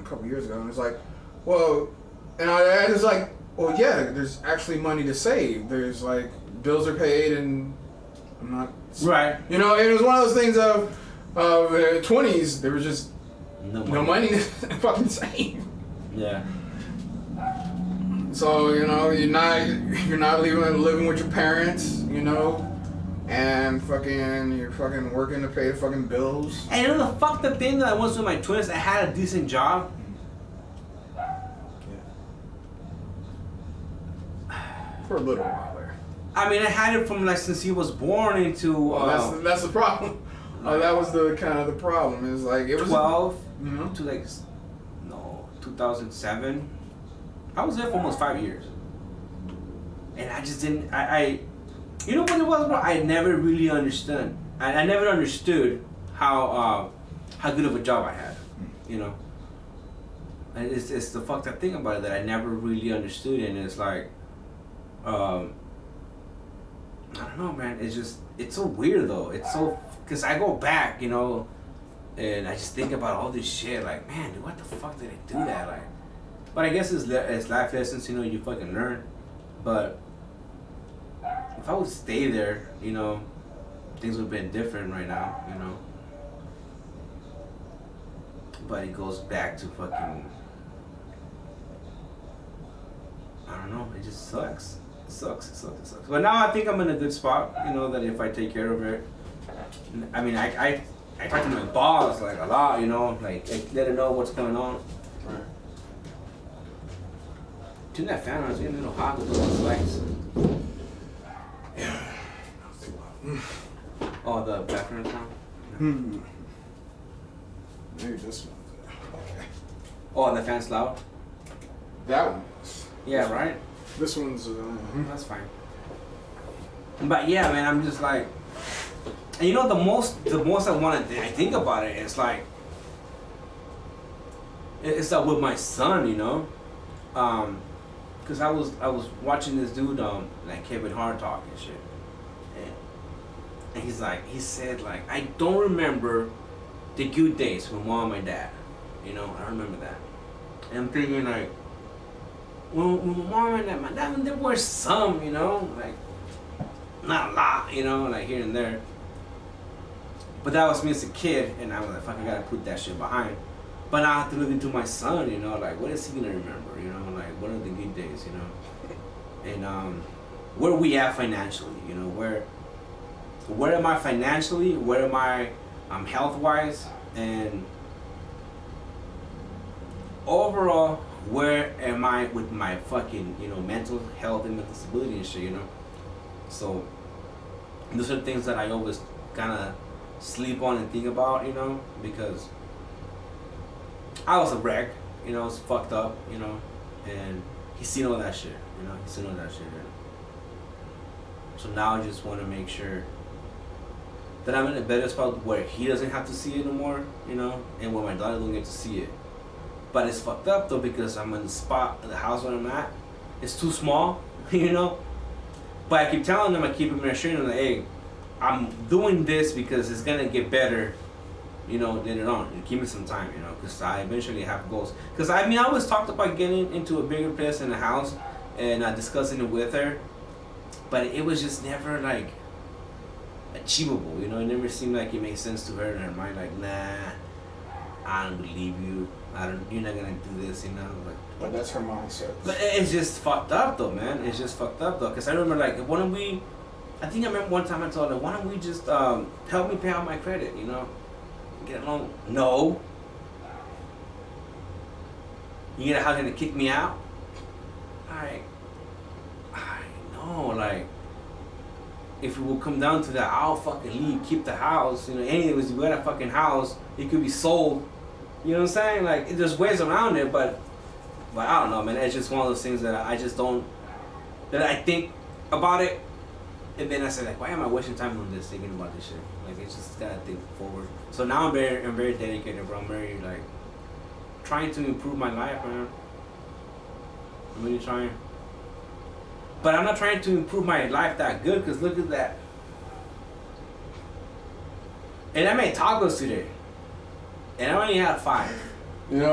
Speaker 2: couple years ago, and it's like, well, and I was like, well, yeah, there's actually money to save. There's like bills are paid, and I'm not
Speaker 1: right.
Speaker 2: You know, it was one of those things of 20s. There was just no money to fucking save.
Speaker 1: Yeah.
Speaker 2: So, you know, you're not living with your parents, you know, and you're fucking working to pay the fucking bills.
Speaker 1: And you know the fucked up thing that I was with my twins, I had a decent job.
Speaker 2: Yeah. For a little while there.
Speaker 1: I mean, I had it from like since he was born into.
Speaker 2: Well, that's the problem. That was the kind of the problem. Is like it was
Speaker 1: 12 to like 2007. I was there for almost 5 years, and I just didn't. You know what it was, bro? I never really understood. I never understood how good of a job I had. You know, and it's the fucked up thing about it that I never really understood, and it's like, I don't know, man. It's so weird though. It's so, because I go back, you know, and I just think about all this shit. Like, man, dude, what the fuck did I do that? Like. But I guess it's life lessons, you know, you fucking learn. But if I would stay there, you know, things would have been different right now, you know. But it goes back to fucking, I don't know, it just sucks. It sucks. But now I think I'm in a good spot, you know, that if I take care of it. I mean, I talk to my boss, like, a lot, you know, like, let her know what's going on.
Speaker 2: Right.
Speaker 1: Turn that fan on, it's getting a little hot with those lights.
Speaker 2: Yeah.
Speaker 1: Oh, the background sound?
Speaker 2: Maybe this one. Okay.
Speaker 1: Oh, the fan's loud?
Speaker 2: That one is.
Speaker 1: Yeah, right?
Speaker 2: This one's.
Speaker 1: That's fine. But yeah, man, I'm just like. And you know, the most I think about it, it's like. It's like with my son, you know? Because I was watching this dude like Kevin Hart talk and shit, and he said like, I don't remember the good days with mom and dad, you know, I remember that, and I'm thinking like, well, with mom and dad, my dad, there were some, you know, like not a lot, you know, like here and there, but that was me as a kid, and I was like, fuck, I gotta put that shit behind. But now I have to look into my son, you know, like, what is he gonna remember, you know, like, what are the good days, you know, and where are we at financially, you know, where am I financially, where am I health-wise, and overall, where am I with my fucking, you know, mental health and mental stability and shit, you know, so those are things that I always kind of sleep on and think about, you know, because I was a wreck, you know, I was fucked up, you know, and he's seen all that shit, you know, so now I just want to make sure that I'm in a better spot where he doesn't have to see it no more, you know, and where my daughter don't get to see it. But it's fucked up though, because I'm in the house where I'm at, it's too small, you know, but I keep telling them, I keep reassuring them, like, hey, I'm doing this because it's gonna get better, you know, later on. And give me some time, you know, because I eventually have goals. Because I mean, I always talked about getting into a bigger place in the house and discussing it with her, but it was just never like achievable, you know. It never seemed like it made sense to her in her mind. Like, nah, I don't believe you. You're not gonna do this, you know. Like,
Speaker 2: but that's her mindset.
Speaker 1: But it's just fucked up, though, man. It's just fucked up, though. Because I remember, like, why don't we? I think I remember one time I told her, why don't we just help me pay out my credit, you know? Get a loan. No. You get a house and kick me out? I know, like, if it will come down to that, I'll fucking leave, keep the house. You know, anyways, you got a fucking house, it could be sold. You know what I'm saying? Like, there's ways around it, but I don't know, man. It's just one of those things that I just don't, that I think about it, and then I say, like, why am I wasting time on this, thinking about this shit? Like, it's just gotta think forward. So now I'm very dedicated, bro. I'm very, like, trying to improve my life, man. I'm really trying. But I'm not trying to improve my life that good, because look at that. And I made tacos today. And I only had 5.
Speaker 2: You know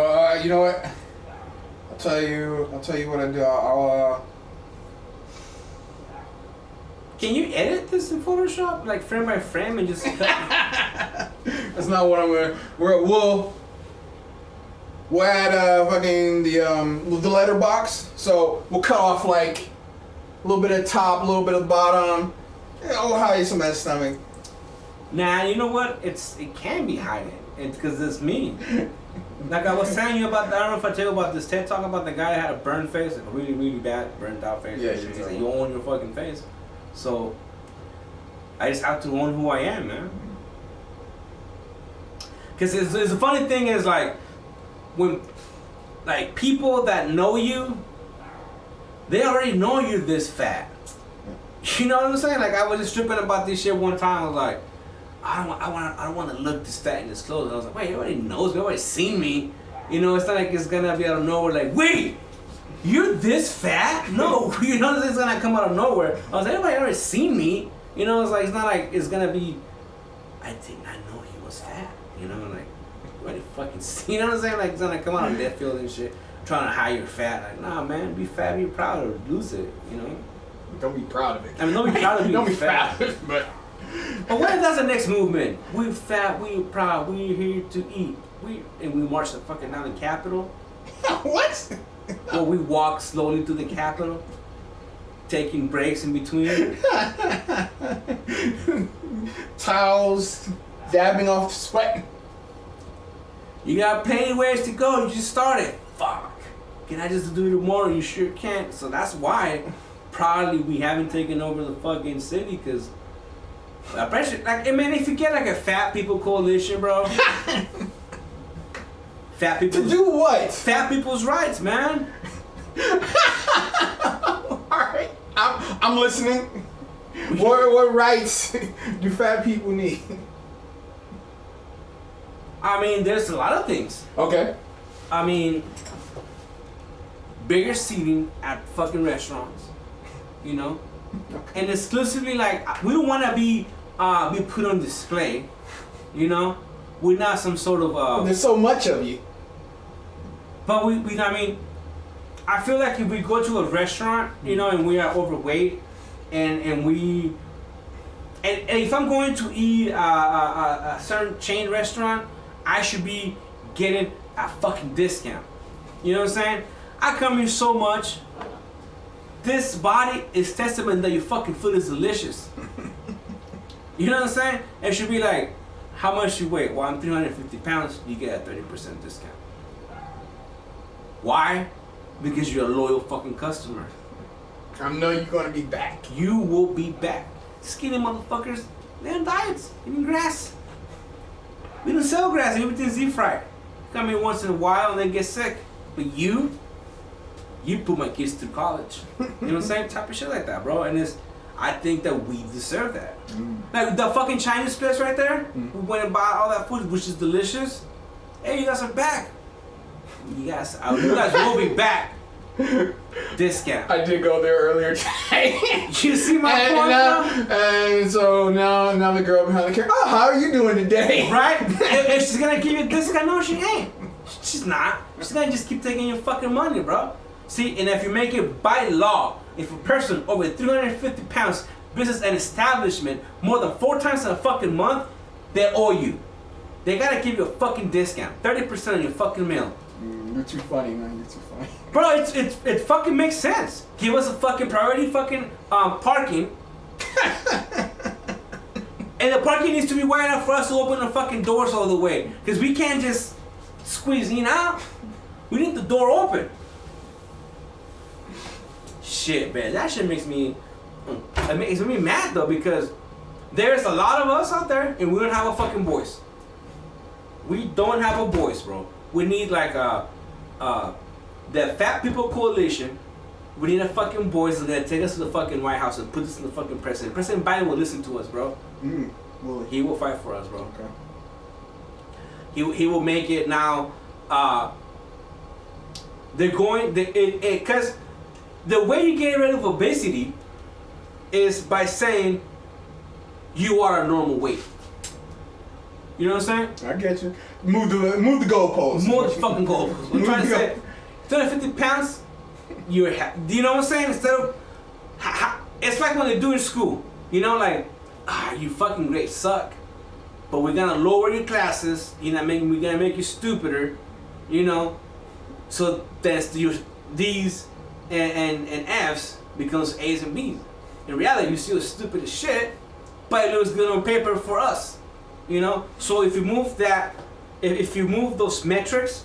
Speaker 2: what? I'll tell you what I do. I'll
Speaker 1: Can you edit this in Photoshop, like frame by frame, and just cut?
Speaker 2: That's not what I'm gonna. We'll add fucking the letterbox. So we'll cut off like a little bit of top, a little bit of bottom. We'll hide some of that stomach.
Speaker 1: Nah, you know what? It can be hiding. It's because it's me. Like I was telling you about, I don't know if I tell you about this TED Talk about the guy that had a burned face, like a really, really bad, burnt out face.
Speaker 2: Yeah,
Speaker 1: He's like, you own your fucking face. So, I just have to own who I am, man. Because it's the funny thing is, like, when, like, people that know you, they already know you're this fat. You know what I'm saying? Like, I was just tripping about this shit one time. I was like, I don't want to look this fat in this clothes. And I was like, wait, everybody knows me. Everybody's seen me. You know, it's not like it's gonna be out of nowhere. Like, wait, you're this fat? No, you know, it's gonna come out of nowhere. I was like, everybody already seen me. You know, it's like it's not like it's gonna be. I did not know he was fat. You know, like everybody fucking see. You know what I'm saying? Like it's gonna come out of left field and shit. Trying to hide your fat. Like, nah, man, be fat, be proud, or lose it. You know.
Speaker 2: Don't be proud of it.
Speaker 1: I mean, don't be proud of being
Speaker 2: Don't be
Speaker 1: fat.
Speaker 2: proud of it, but.
Speaker 1: But what if that's the next movement? We fat, we proud, we here to eat. We march the fucking down the Capitol.
Speaker 2: What?
Speaker 1: Or we walk slowly through the Capitol, taking breaks in between.
Speaker 2: Towels, dabbing off the sweat.
Speaker 1: You got plenty ways to go. You just started. Fuck. Can I just do it tomorrow? You sure can't. So that's why, probably we haven't taken over the fucking city, because. Like, I mean, if you get like a fat people coalition, bro. Fat people.
Speaker 2: To do what?
Speaker 1: Fat people's rights, man.
Speaker 2: Alright. I'm listening. What rights do fat people need?
Speaker 1: I mean, there's a lot of things.
Speaker 2: Okay.
Speaker 1: I mean, bigger seating at fucking restaurants, you know? And exclusively, like, we don't want to be put on display, you know? We're not some sort of
Speaker 2: there's so much of you.
Speaker 1: But we I mean, I feel like if we go to a restaurant, you know, and we are overweight, and if I'm going to eat a certain chain restaurant, I should be getting a fucking discount. You know what I'm saying? I come here so much. This body is testament that your fucking food is delicious. You know what I'm saying? It should be like, how much you weigh? Well, I'm 350 pounds, you get a 30% discount. Why? Because you're a loyal fucking customer.
Speaker 2: I know you're gonna be back.
Speaker 1: You will be back. Skinny motherfuckers, they're on diets, eating grass. We don't sell grass, everything's deep fried. Come here once in a while and then get sick. But you put my kids through college. You know what I'm saying? Type of shit like that, bro. And I think that we deserve that. Like the fucking Chinese place right there, we went and bought all that food, which is delicious. Hey, you guys are back. You guys will be back. Discount.
Speaker 2: I did go there earlier today.
Speaker 1: You see my point, bro?
Speaker 2: And so now the girl behind the camera, oh, how are you doing today?
Speaker 1: Right? If she's gonna give you a discount, no, she ain't. She's not. She's gonna just keep taking your fucking money, bro. See, and if you make it by law, if a person over 350 pounds visits an establishment more than 4 times in a fucking month, they owe you. They gotta give you a fucking discount, 30% on your fucking meal.
Speaker 2: You're too funny, man. You're too funny.
Speaker 1: Bro, it fucking makes sense. Give us a fucking priority fucking parking. And the parking needs to be wide enough for us to open the fucking doors all the way. Because we can't just squeeze in out. We need the door open. Shit, man. That shit makes me It's gonna be mad though because there's a lot of us out there and we don't have a fucking voice. We don't have a voice, bro. We need like the Fat People Coalition. We need a fucking voice that's gonna take us to the fucking White House and put us in the fucking president. President Biden will listen to us, bro.
Speaker 2: Will
Speaker 1: he will fight for us, bro.
Speaker 2: Okay.
Speaker 1: He will make it now. They're going because the way you get rid of obesity is by saying you are a normal weight. You know what I'm saying?
Speaker 2: I get you. Move the goalposts.
Speaker 1: Move the fucking goalposts. I'm trying to say 250 pounds. Do you know what I'm saying? Instead of, it's like when they do in school. You know, like, you fucking grades suck, but we're gonna lower your classes. We're gonna make you stupider. You know, so that's your D's and F's becomes A's and B's. In reality, you still stupid as shit, but it looks good on paper for us. You know, so if you move that, if you move those metrics,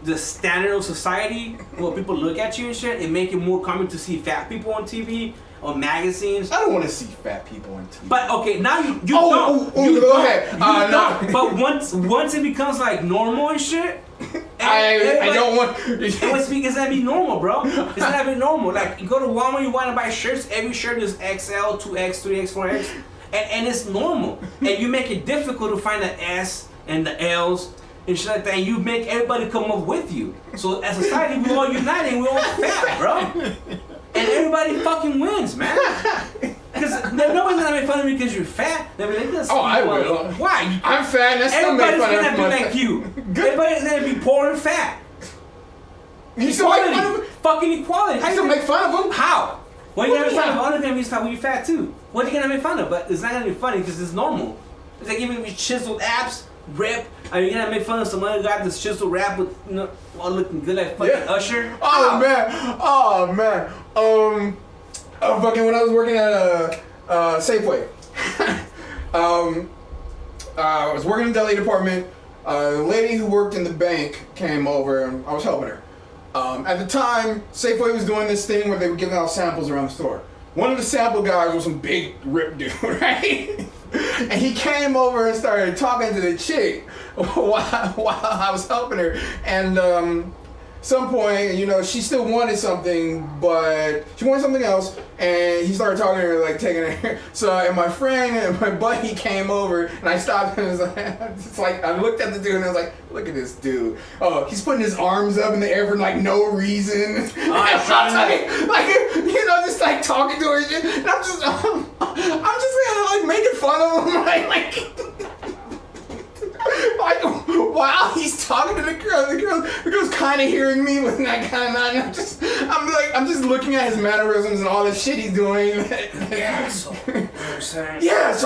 Speaker 1: the standard of society, where people look at you and shit, it make it more common to see fat people on TV or magazines.
Speaker 2: I don't want to see fat people on TV.
Speaker 1: But okay, now you don't.
Speaker 2: Go ahead.
Speaker 1: No. But once it becomes like normal and shit,
Speaker 2: I don't want.
Speaker 1: It's gonna be normal, bro. It's gonna be normal. Like you go to Walmart, you want to buy shirts. Every shirt is XL, 2X, 3X, 4X, and it's normal. And you make it difficult to find the S and the L's. And shit like that, and you make everybody come up with you. So as a society, we all united and we all fat, bro. And everybody fucking wins, man. Because nobody's gonna make fun of me because you're fat. They'll be like, this.
Speaker 2: Oh, I will.
Speaker 1: Why?
Speaker 2: I'm fat and I still make fun of
Speaker 1: everybody's gonna be like you. Everybody's gonna be poor and fat.
Speaker 2: You still make fun of them?
Speaker 1: Fucking equality.
Speaker 2: You still make fun of them?
Speaker 1: How? When you're gonna make fun of other things when you're fat too. What are you gonna make fun of? But it's not gonna be funny because it's normal. It's like giving me chiseled abs. Rip. Are you gonna make fun of some other guy that's chiseled rap with all looking good like fucking Usher?
Speaker 2: Oh man. Fucking when I was working at Safeway. I was working in the deli department. The lady who worked in the bank came over and I was helping her. At the time, Safeway was doing this thing where they were giving out samples around the store. One of the sample guys was some big rip dude, right? And he came over and started talking to the chick while I was helping her. And some point, you know, she still wanted something, but she wanted something else. And he started talking to her, like taking her. So, and my friend and my buddy came over, and I stopped and was like, it's like I looked at the dude and I was like, look at this dude. Oh, he's putting his arms up in the air for like no reason. Like, you know, just like talking to her and shit. And I'm just kind of like making fun of him, like while he's talking to the girl's kind of hearing me with that kind of I'm just looking at his mannerisms and all the shit he's doing.
Speaker 1: Yeah, so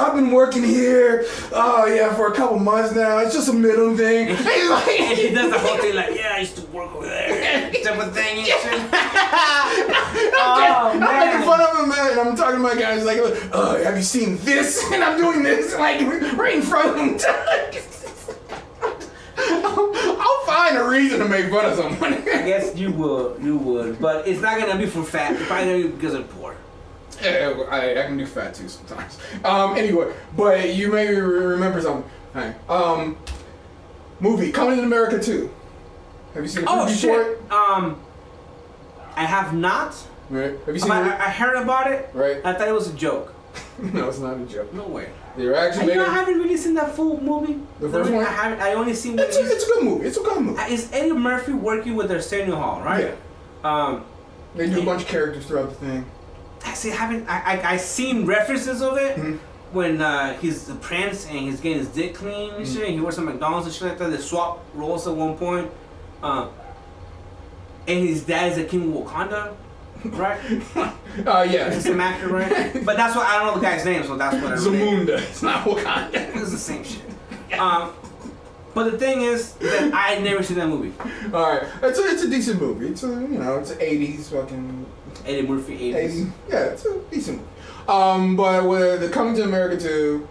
Speaker 2: I've been working here, for a couple months now. It's just a middle thing.
Speaker 1: And he does the whole thing like, I used to work over there, type of thing and shit.
Speaker 2: I'm making fun of him, man, and I'm talking to my guys like, have you seen this? And I'm doing this like right in front of him. I'll find a reason to make fun of someone.
Speaker 1: I guess you would, but it's not gonna be for fat. It's probably gonna be because of poor.
Speaker 2: Yeah, I can do fat too sometimes. Anyway, but you may remember something. Hey, movie Coming to America 2. Have you seen the movie for it?
Speaker 1: I have not.
Speaker 2: Right. Have you seen it?
Speaker 1: I heard about it.
Speaker 2: Right.
Speaker 1: I thought it was a joke.
Speaker 2: No, it's not a joke.
Speaker 1: No way.
Speaker 2: They're actually
Speaker 1: I haven't really seen that full movie.
Speaker 2: The first one?
Speaker 1: I only seen
Speaker 2: it's a good movie. It's a good movie.
Speaker 1: Is Eddie Murphy working with Arsenio Hall, right?
Speaker 2: Yeah. They do a bunch of characters throughout the thing.
Speaker 1: I seen references of it when he's the prince and he's getting his dick clean and shit. And he works at McDonald's and shit like that. They swap roles at one point. And his dad is the king of Wakanda. Right?
Speaker 2: Yeah.
Speaker 1: It's the same actor, right? But that's what I don't know the guy's name, so that's what I
Speaker 2: Zamunda. It's not Wakanda.
Speaker 1: It's the same shit. But the thing is that I had never seen that movie.
Speaker 2: Alright. It's a decent movie. It's it's an 80s fucking
Speaker 1: Eddie Murphy 80s.
Speaker 2: Yeah, it's a decent movie. But with the Coming to America 2,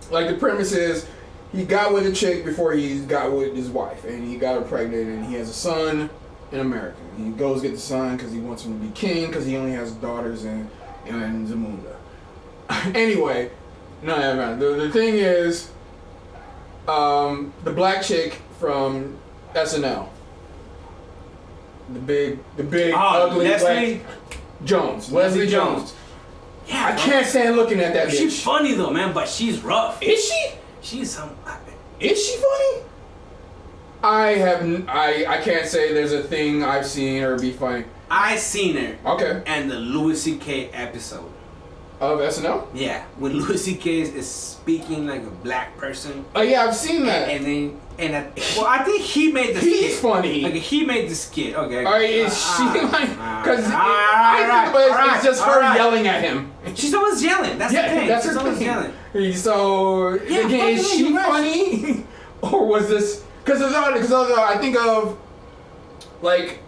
Speaker 2: like the premise is he got with a chick before he got with his wife, and he got her pregnant, and he has a son in America. He goes get the son because he wants him to be king because he only has daughters, and and Zamunda. Anyway, no. The thing is, the black chick from SNL, the big ugly
Speaker 1: Leslie
Speaker 2: black Jones, Leslie Jones.
Speaker 1: Yeah,
Speaker 2: I can't stand looking at that bitch.
Speaker 1: She's funny though, man, but she's rough.
Speaker 2: Is she?
Speaker 1: She's some.
Speaker 2: Is she funny? I can't say there's a thing I've seen her be funny.
Speaker 1: I seen her.
Speaker 2: Okay.
Speaker 1: And the Louis C.K. episode.
Speaker 2: Of SNL?
Speaker 1: Yeah, when Louis C.K. is speaking like a black person.
Speaker 2: Oh yeah, I've seen that.
Speaker 1: I think he made the skit.
Speaker 2: He's funny.
Speaker 1: Like he made the skit. Okay.
Speaker 2: Is she like? Because it's just her yelling at him.
Speaker 1: She's always yelling. That's the thing.
Speaker 2: That's
Speaker 1: She's
Speaker 2: her
Speaker 1: always
Speaker 2: thing.
Speaker 1: yelling.
Speaker 2: So again, is she funny, or was this? Because I think of like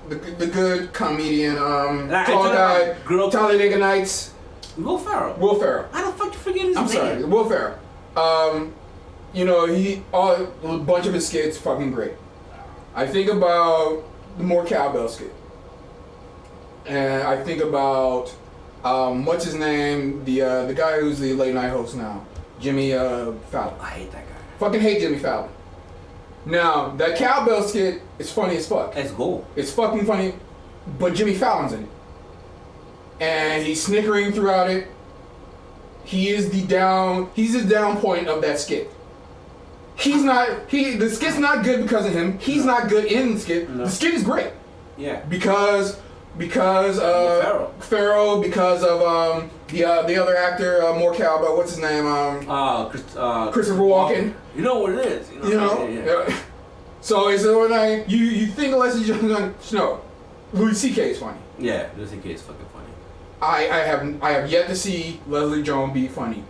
Speaker 2: the good comedian tall guy Talladega Nights.
Speaker 1: Will Ferrell.
Speaker 2: How the
Speaker 1: fuck you forget his name?
Speaker 2: I'm sorry, Will Ferrell. A bunch of his skits fucking great. I think about the More Cowbell skit, and I think about what's his name, the guy who's the late night host now, Jimmy Fallon.
Speaker 1: I hate that guy.
Speaker 2: Fucking hate Jimmy Fallon. Now that cowbell skit is funny as fuck.
Speaker 1: Let's go.
Speaker 2: It's fucking funny, but Jimmy Fallon's in it, and he's snickering throughout it. He's the down point of that skit. The skit's not good because of him. He's not good in the skit. No. The skit is great.
Speaker 1: Yeah.
Speaker 2: Because Ferrell, because of the other actor, more cowbell. What's his name? Christopher Walken.
Speaker 1: You know what it is.
Speaker 2: Yeah. So it's when you think of Leslie Jones. No, Louis C.K. is funny.
Speaker 1: Yeah, Louis C.K. is fucking funny.
Speaker 2: I have yet to see Leslie Jones be funny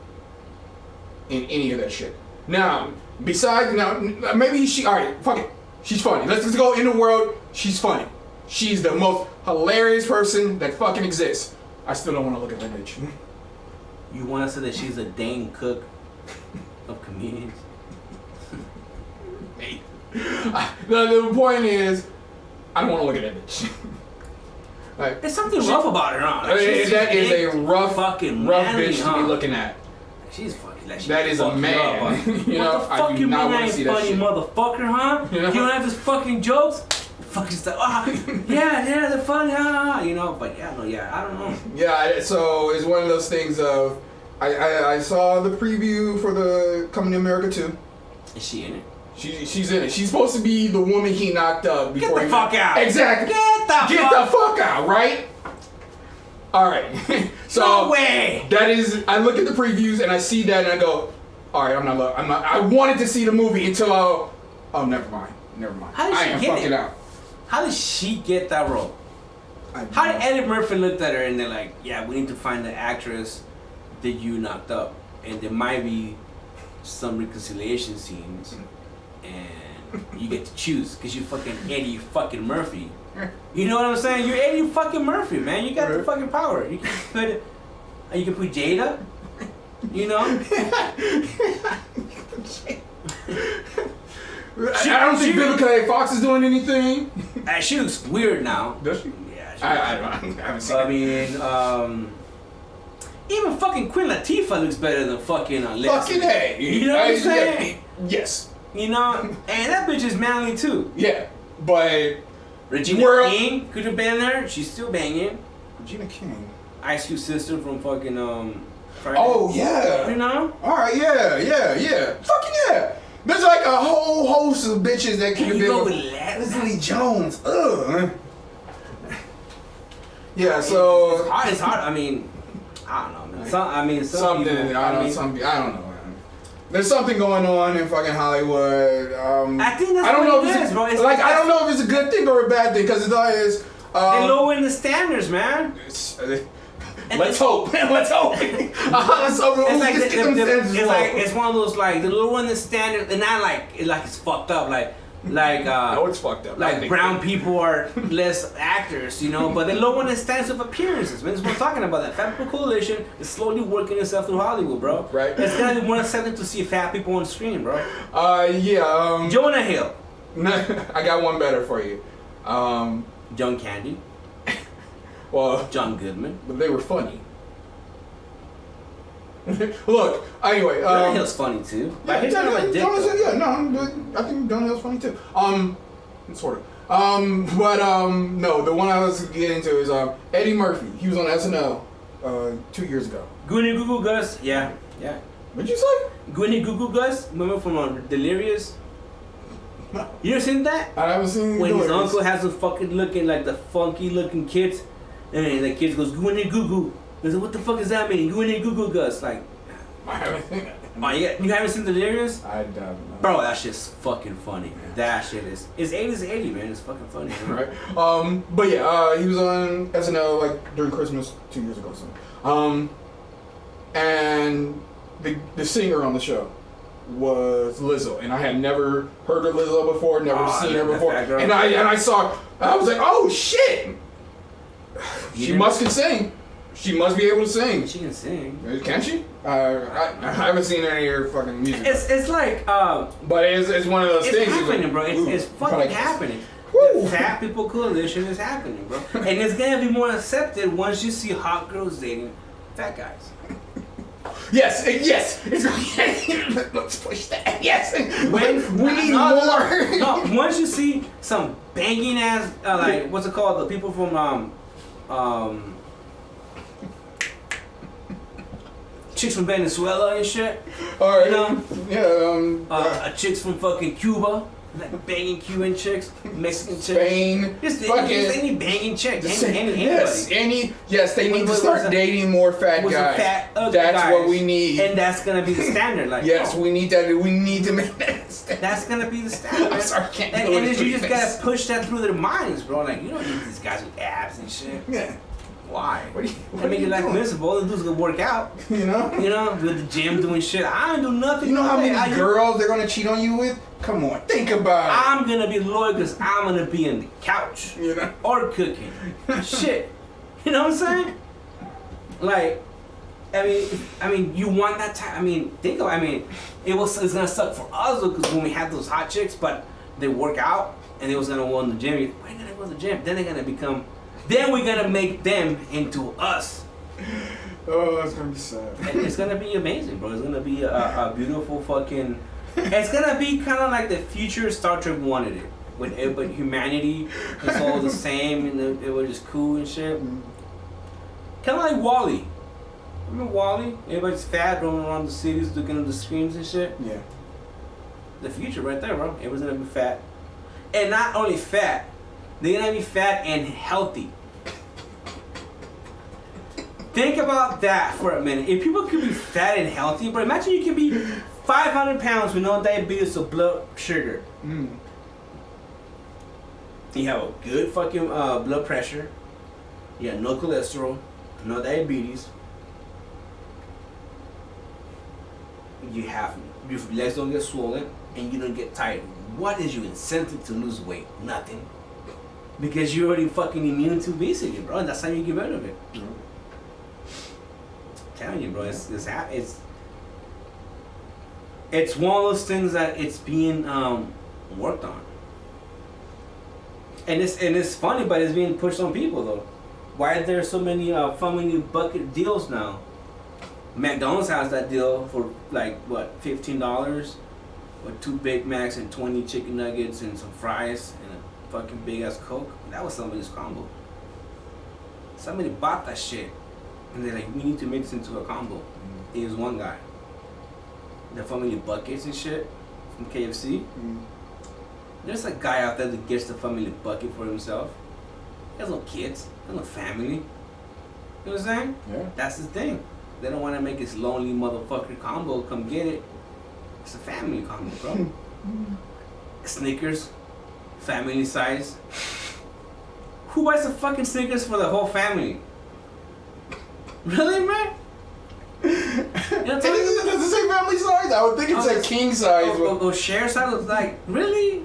Speaker 2: in any of that shit. Now, maybe she. All right, fuck it. She's funny. Let's go in the world. She's funny. She's the most hilarious person that fucking exists. I still don't want to look at that bitch.
Speaker 1: You want to say that she's a Dane Cook of comedians?
Speaker 2: Hey. The point is, I don't want to look at that bitch. Like,
Speaker 1: there's something rough about her, huh?
Speaker 2: Like that is a rough bitch to be looking at.
Speaker 1: She's fucking like
Speaker 2: that is a man.
Speaker 1: What the fuck you mean I ain't funny, motherfucker, huh? You don't have this fucking jokes? Fucking stuff. Yeah, they're funny, huh? But I don't know.
Speaker 2: Yeah, so it's one of those things of I saw the preview for the Coming to America 2.
Speaker 1: Is she in it?
Speaker 2: She's in it. She's supposed to be the woman he knocked up before.
Speaker 1: Get the fuck out.
Speaker 2: Exactly. Get the fuck out, right? All right. So
Speaker 1: no way.
Speaker 2: That is. I look at the previews and I see that and I go, all right. I'm not. I wanted to see the movie until never mind.
Speaker 1: How did she get it?
Speaker 2: Out.
Speaker 1: How did she get that role? How did Eddie Murphy look at her and they're like, yeah, we need to find the actress that you knocked up, and there might be some reconciliation scenes, and you get to choose because you fucking Eddie fucking Murphy. You know what I'm saying? You're Eddie fucking Murphy, man. You got the fucking power. You can put Jada. You know. I don't think Vivica Fox is doing anything.
Speaker 2: She looks weird now.
Speaker 1: Does she?
Speaker 2: Yeah. I haven't seen it.
Speaker 1: I mean, even fucking Queen Latifah looks better than fucking Leslie.
Speaker 2: Fucking hey.
Speaker 1: You know what I'm saying?
Speaker 2: Yes.
Speaker 1: And that bitch is manly too.
Speaker 2: Yeah, but
Speaker 1: Regina King could have been there. She's still banging.
Speaker 2: Regina King.
Speaker 1: Ice Cube sister from fucking Friday.
Speaker 2: Oh yeah.
Speaker 1: You know?
Speaker 2: Alright, yeah. Fucking yeah. There's like a whole host of bitches that could have been with Leslie Jones. Ugh. Yeah, so
Speaker 1: it's hard. I mean, I don't know, man.
Speaker 2: I don't know. There's something going on in fucking Hollywood.
Speaker 1: I think that's what it is, bro.
Speaker 2: I don't know if it's a good thing or a bad thing because it is.
Speaker 1: They're lowering the standards, man.
Speaker 2: Let's hope. Let's hope.
Speaker 1: It's one of those like the lowering the standard, and not like it's fucked up,
Speaker 2: no, it's fucked up.
Speaker 1: Like brown people are less actors, but they're lowering the standards of appearances. Man, that's what I'm talking about. That Fat People Coalition is slowly working itself through Hollywood, bro.
Speaker 2: Right.
Speaker 1: It's gonna be more accepting to see fat people on screen, bro.
Speaker 2: Yeah.
Speaker 1: Jonah Hill.
Speaker 2: I got one better for you.
Speaker 1: John Candy.
Speaker 2: Well,
Speaker 1: John Goodman.
Speaker 2: but they were funny. Look, anyway.
Speaker 1: Jonah Hill's funny too.
Speaker 2: Yeah,
Speaker 1: He's kind of a dick,
Speaker 2: I think Jonah Hill's funny too. Sort of. No, the one I was getting to is Eddie Murphy. He was on SNL 2 years ago.
Speaker 1: Goonie Goo Goo Gus, yeah.
Speaker 2: What'd you say?
Speaker 1: Goonie Goo Goo Gus, remember from Delirious?
Speaker 2: No.
Speaker 1: You ever seen that?
Speaker 2: I haven't seen
Speaker 1: When
Speaker 2: Delirious.
Speaker 1: his uncle has the fucking looking like the funky looking kids, and the kids goes Goonie Goo Goo. He goes, what the fuck does that mean? Goonie Goo Goo Gus, like.
Speaker 2: I haven't seen that.
Speaker 1: Oh, you haven't seen Delirious?
Speaker 2: I don't know.
Speaker 1: Bro, that shit's fucking funny. That shit is. It's 80s 80, man. It's fucking funny. Man.
Speaker 2: Right. But yeah, he was on SNL like during Christmas 2 years ago. So. And the singer on the show was Lizzo, and I had never heard of Lizzo before, never seen her before, and I saw. I was like, oh shit! She must can sing. She must be able to sing.
Speaker 1: She can sing.
Speaker 2: Can she? I haven't seen any of her fucking music.
Speaker 1: It's like,
Speaker 2: but it's one of those things.
Speaker 1: It's happening,
Speaker 2: like,
Speaker 1: bro. It's fucking happening.
Speaker 2: Woo.
Speaker 1: The Fat People Coalition is happening, bro. And it's gonna be more accepted once you see hot girls dating fat guys.
Speaker 2: Yes. Let's push that. Yes.
Speaker 1: When
Speaker 2: we need more.
Speaker 1: No, once you see some banging ass, like what's it called? The people from chicks from Venezuela and shit.
Speaker 2: All right.
Speaker 1: You know?
Speaker 2: Yeah.
Speaker 1: Chicks from fucking Cuba. Like banging Cuban chicks, Mexican chicks.
Speaker 2: Spain.
Speaker 1: Just any banging chick. Anybody.
Speaker 2: Yes, they need to start dating more fat guys. That's
Speaker 1: guys,
Speaker 2: what we need.
Speaker 1: And that's gonna be the standard. Like,
Speaker 2: yes, we need that. We need to make that standard.
Speaker 1: That's gonna be the standard.
Speaker 2: I'm sorry, I can't
Speaker 1: and
Speaker 2: do
Speaker 1: then
Speaker 2: it.
Speaker 1: you just gotta push that through their minds, bro. Like, you don't need these guys with abs and shit.
Speaker 2: Yeah.
Speaker 1: Why?
Speaker 2: What
Speaker 1: I mean, you're like miserable. All they do is go work out.
Speaker 2: You know,
Speaker 1: with the gym doing shit. I don't do nothing.
Speaker 2: You know how many girls they're gonna cheat on you with? Come on, think about it.
Speaker 1: I'm gonna be loyal because I'm gonna be on the couch,
Speaker 2: you know,
Speaker 1: or cooking. Shit, you know what I'm saying? Like, I mean, you want that time. I mean, think about. I mean, it's gonna suck for us because when we have those hot chicks, but they work out and they was gonna go in the gym. Why gonna go to the gym? Then they're gonna become. Then we're gonna make them into us.
Speaker 2: Oh, it's gonna be sad.
Speaker 1: And it's gonna be amazing, bro. It's gonna be a beautiful fucking. It's gonna be kind of like the future Star Trek wanted it, when humanity is all the same and it was just cool and shit. Kind of like WALL-E. Remember WALL-E? Everybody's fat, roaming around the cities, looking at the screens and shit.
Speaker 2: Yeah.
Speaker 1: The future right there, bro. Everyone's gonna be fat, and not only fat, they're gonna be fat and healthy. Think about that for a minute. If people could be fat and healthy, but imagine you could be 500 pounds with no diabetes or blood sugar. You have a good fucking blood pressure. You have no cholesterol, no diabetes. Your legs don't get swollen, and you don't get tired. What is your incentive to lose weight? Nothing. Because you're already fucking immune to obesity, bro. And that's how you get rid of it. I'm telling you, bro, it's one of those things that it's being worked on. And it's funny, but it's being pushed on people though. Why are there so many family bucket deals now? McDonald's has that deal for like what, $15 with 2 Big Macs and 20 chicken nuggets and some fries and a fucking big ass Coke. That was somebody's combo. Somebody bought that shit and they're like, we need to make this into a combo. It was one guy. The family buckets and shit from KFC. There's a guy out there that gets the family bucket for himself. He has no kids, he has no family. You know what I'm saying?
Speaker 2: Yeah.
Speaker 1: That's the thing. They don't want to make this lonely motherfucker combo. Come get it. It's a family combo, bro. Snickers, family size. Who buys the fucking Snickers for the whole family? Really, man? You know,
Speaker 2: Does it say family size? I would think it's a king size.
Speaker 1: Those share size was like, really?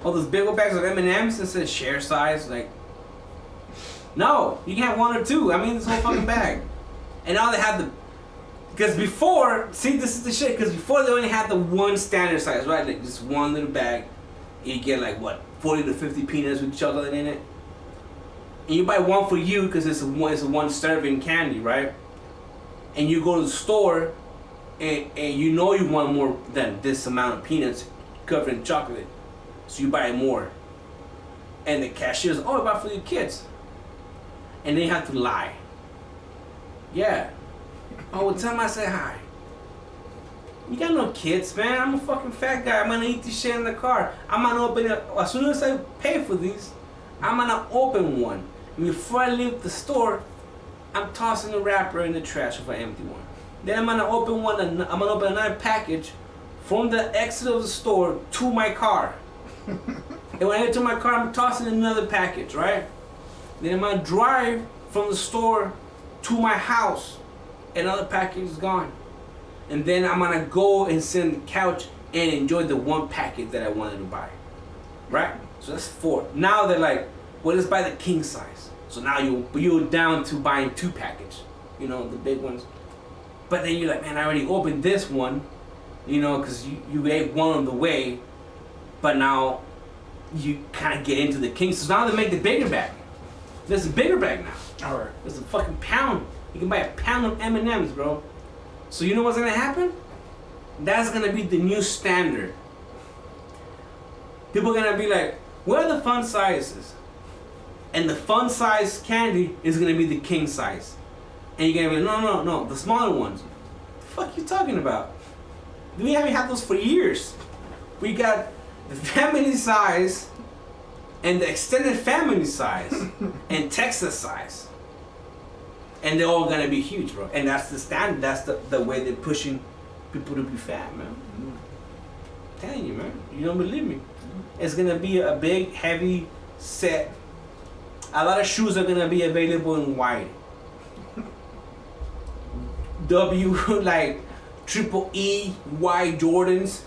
Speaker 1: All those big old bags of M&Ms that says share size, like, no, you can have 1 or 2. I mean, this whole fucking bag. And now they have because before, see, this is the shit, because before they only had the one standard size, right? Like just one little bag. You get like what, 40 to 50 peanuts with chocolate in it. and you buy one for you because it's a one serving candy, right? And you go to the store, and you know you want more than this amount of peanuts covered in chocolate, so you buy more. And the cashier's, oh, I bought for your kids, and they have to lie. Yeah. Oh, well, tell them I said hi. You got no kids, man. I'm a fucking fat guy. I'm gonna eat this shit in the car. I'm gonna open it. As soon as I pay for these, I'm gonna open one. And before I leave the store, I'm tossing the wrapper in the trash of an empty one. Then I'm gonna open one. I'm gonna open another package from the exit of the store to my car. And when I get to my car, I'm tossing another package, right? Then I'm gonna drive from the store to my house. Another package is gone. And then I'm gonna go and sit on the couch and enjoy the one package that I wanted to buy. Right? So that's 4. Now they're like, well, let's buy the king size. So now you're down to buying 2 packages. You know, the big ones. But then you're like, man, I already opened this one. You know, because you ate one on the way. But now you kind of get into the king. So now they make the bigger bag. There's a bigger bag now.
Speaker 2: All right.
Speaker 1: There's a fucking pound. You can buy a pound of M&M's, bro. So you know what's gonna happen? That's gonna be the new standard. People are gonna be like, where are the fun sizes? And the fun size candy is gonna be the king size. And you're gonna be like, no, the smaller ones. What the fuck you talking about? We haven't had those for years. We got the family size and the extended family size and Texas size. And they're all gonna be huge, bro. And that's the standard. That's the way they're pushing people to be fat, man. I'm telling you, man. You don't believe me. It's gonna be a big, heavy set. A lot of shoes are gonna be available in white. like triple E white Jordans.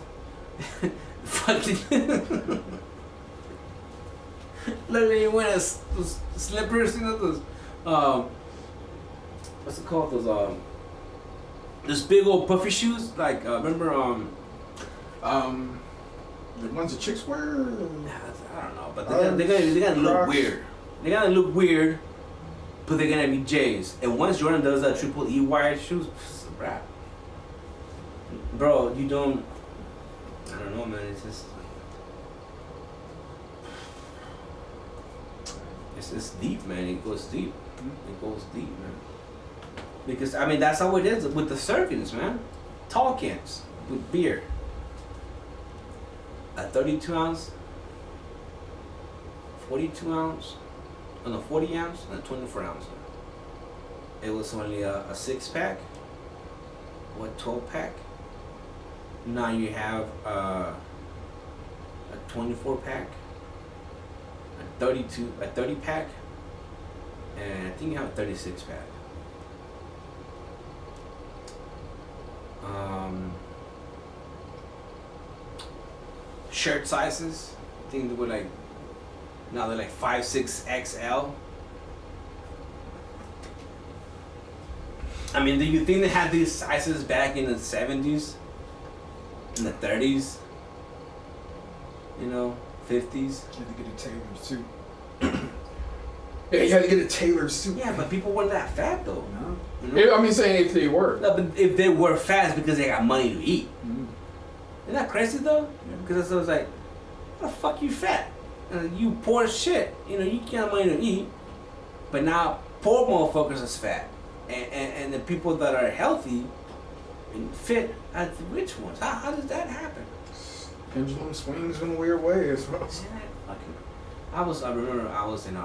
Speaker 1: Fucking. Literally, you wear those slippers, you know those. What's it called? Those big old puffy shoes. Like remember
Speaker 2: the ones that chicks wear.
Speaker 1: I don't know, but they're gonna look weird. They're gonna look weird, but they're gonna be J's. And once Jordan does that triple E wired shoes, it's a wrap. Bro, you don't. I don't know, man. It's just. It's deep, man. It goes deep. It goes deep, man. Because, I mean, that's how it is with the servings, man. Tall cans with beer. A 32 ounce, 42 ounce, and a 40 ounce, and a 24 ounce. It was only a 6-pack or a 12-pack. Now you have a 24-pack, a 30-pack, and I think you have a 36-pack. Shirt sizes, I think they were like, now they're like 5, 6 XL. I mean, do you think they had these sizes back in the 70s, in the 30s, you know, 50s?
Speaker 2: You had to get a tailored suit. Yeah, you had to get a tailored suit.
Speaker 1: Yeah, but people weren't that fat though.
Speaker 2: No.
Speaker 1: You know?
Speaker 2: I mean, saying if they were.
Speaker 1: No, but if they were fat, it's because they got money to eat.
Speaker 2: Mm-hmm.
Speaker 1: Isn't that crazy though? Yeah. Because I was like, what the fuck you fat? You poor as shit. You know, you can't have money to eat. But now, poor motherfuckers is fat. And the people that are healthy and fit are the rich ones. How does that happen?
Speaker 2: Pendulum swings in a weird way as well.
Speaker 1: I remember I was in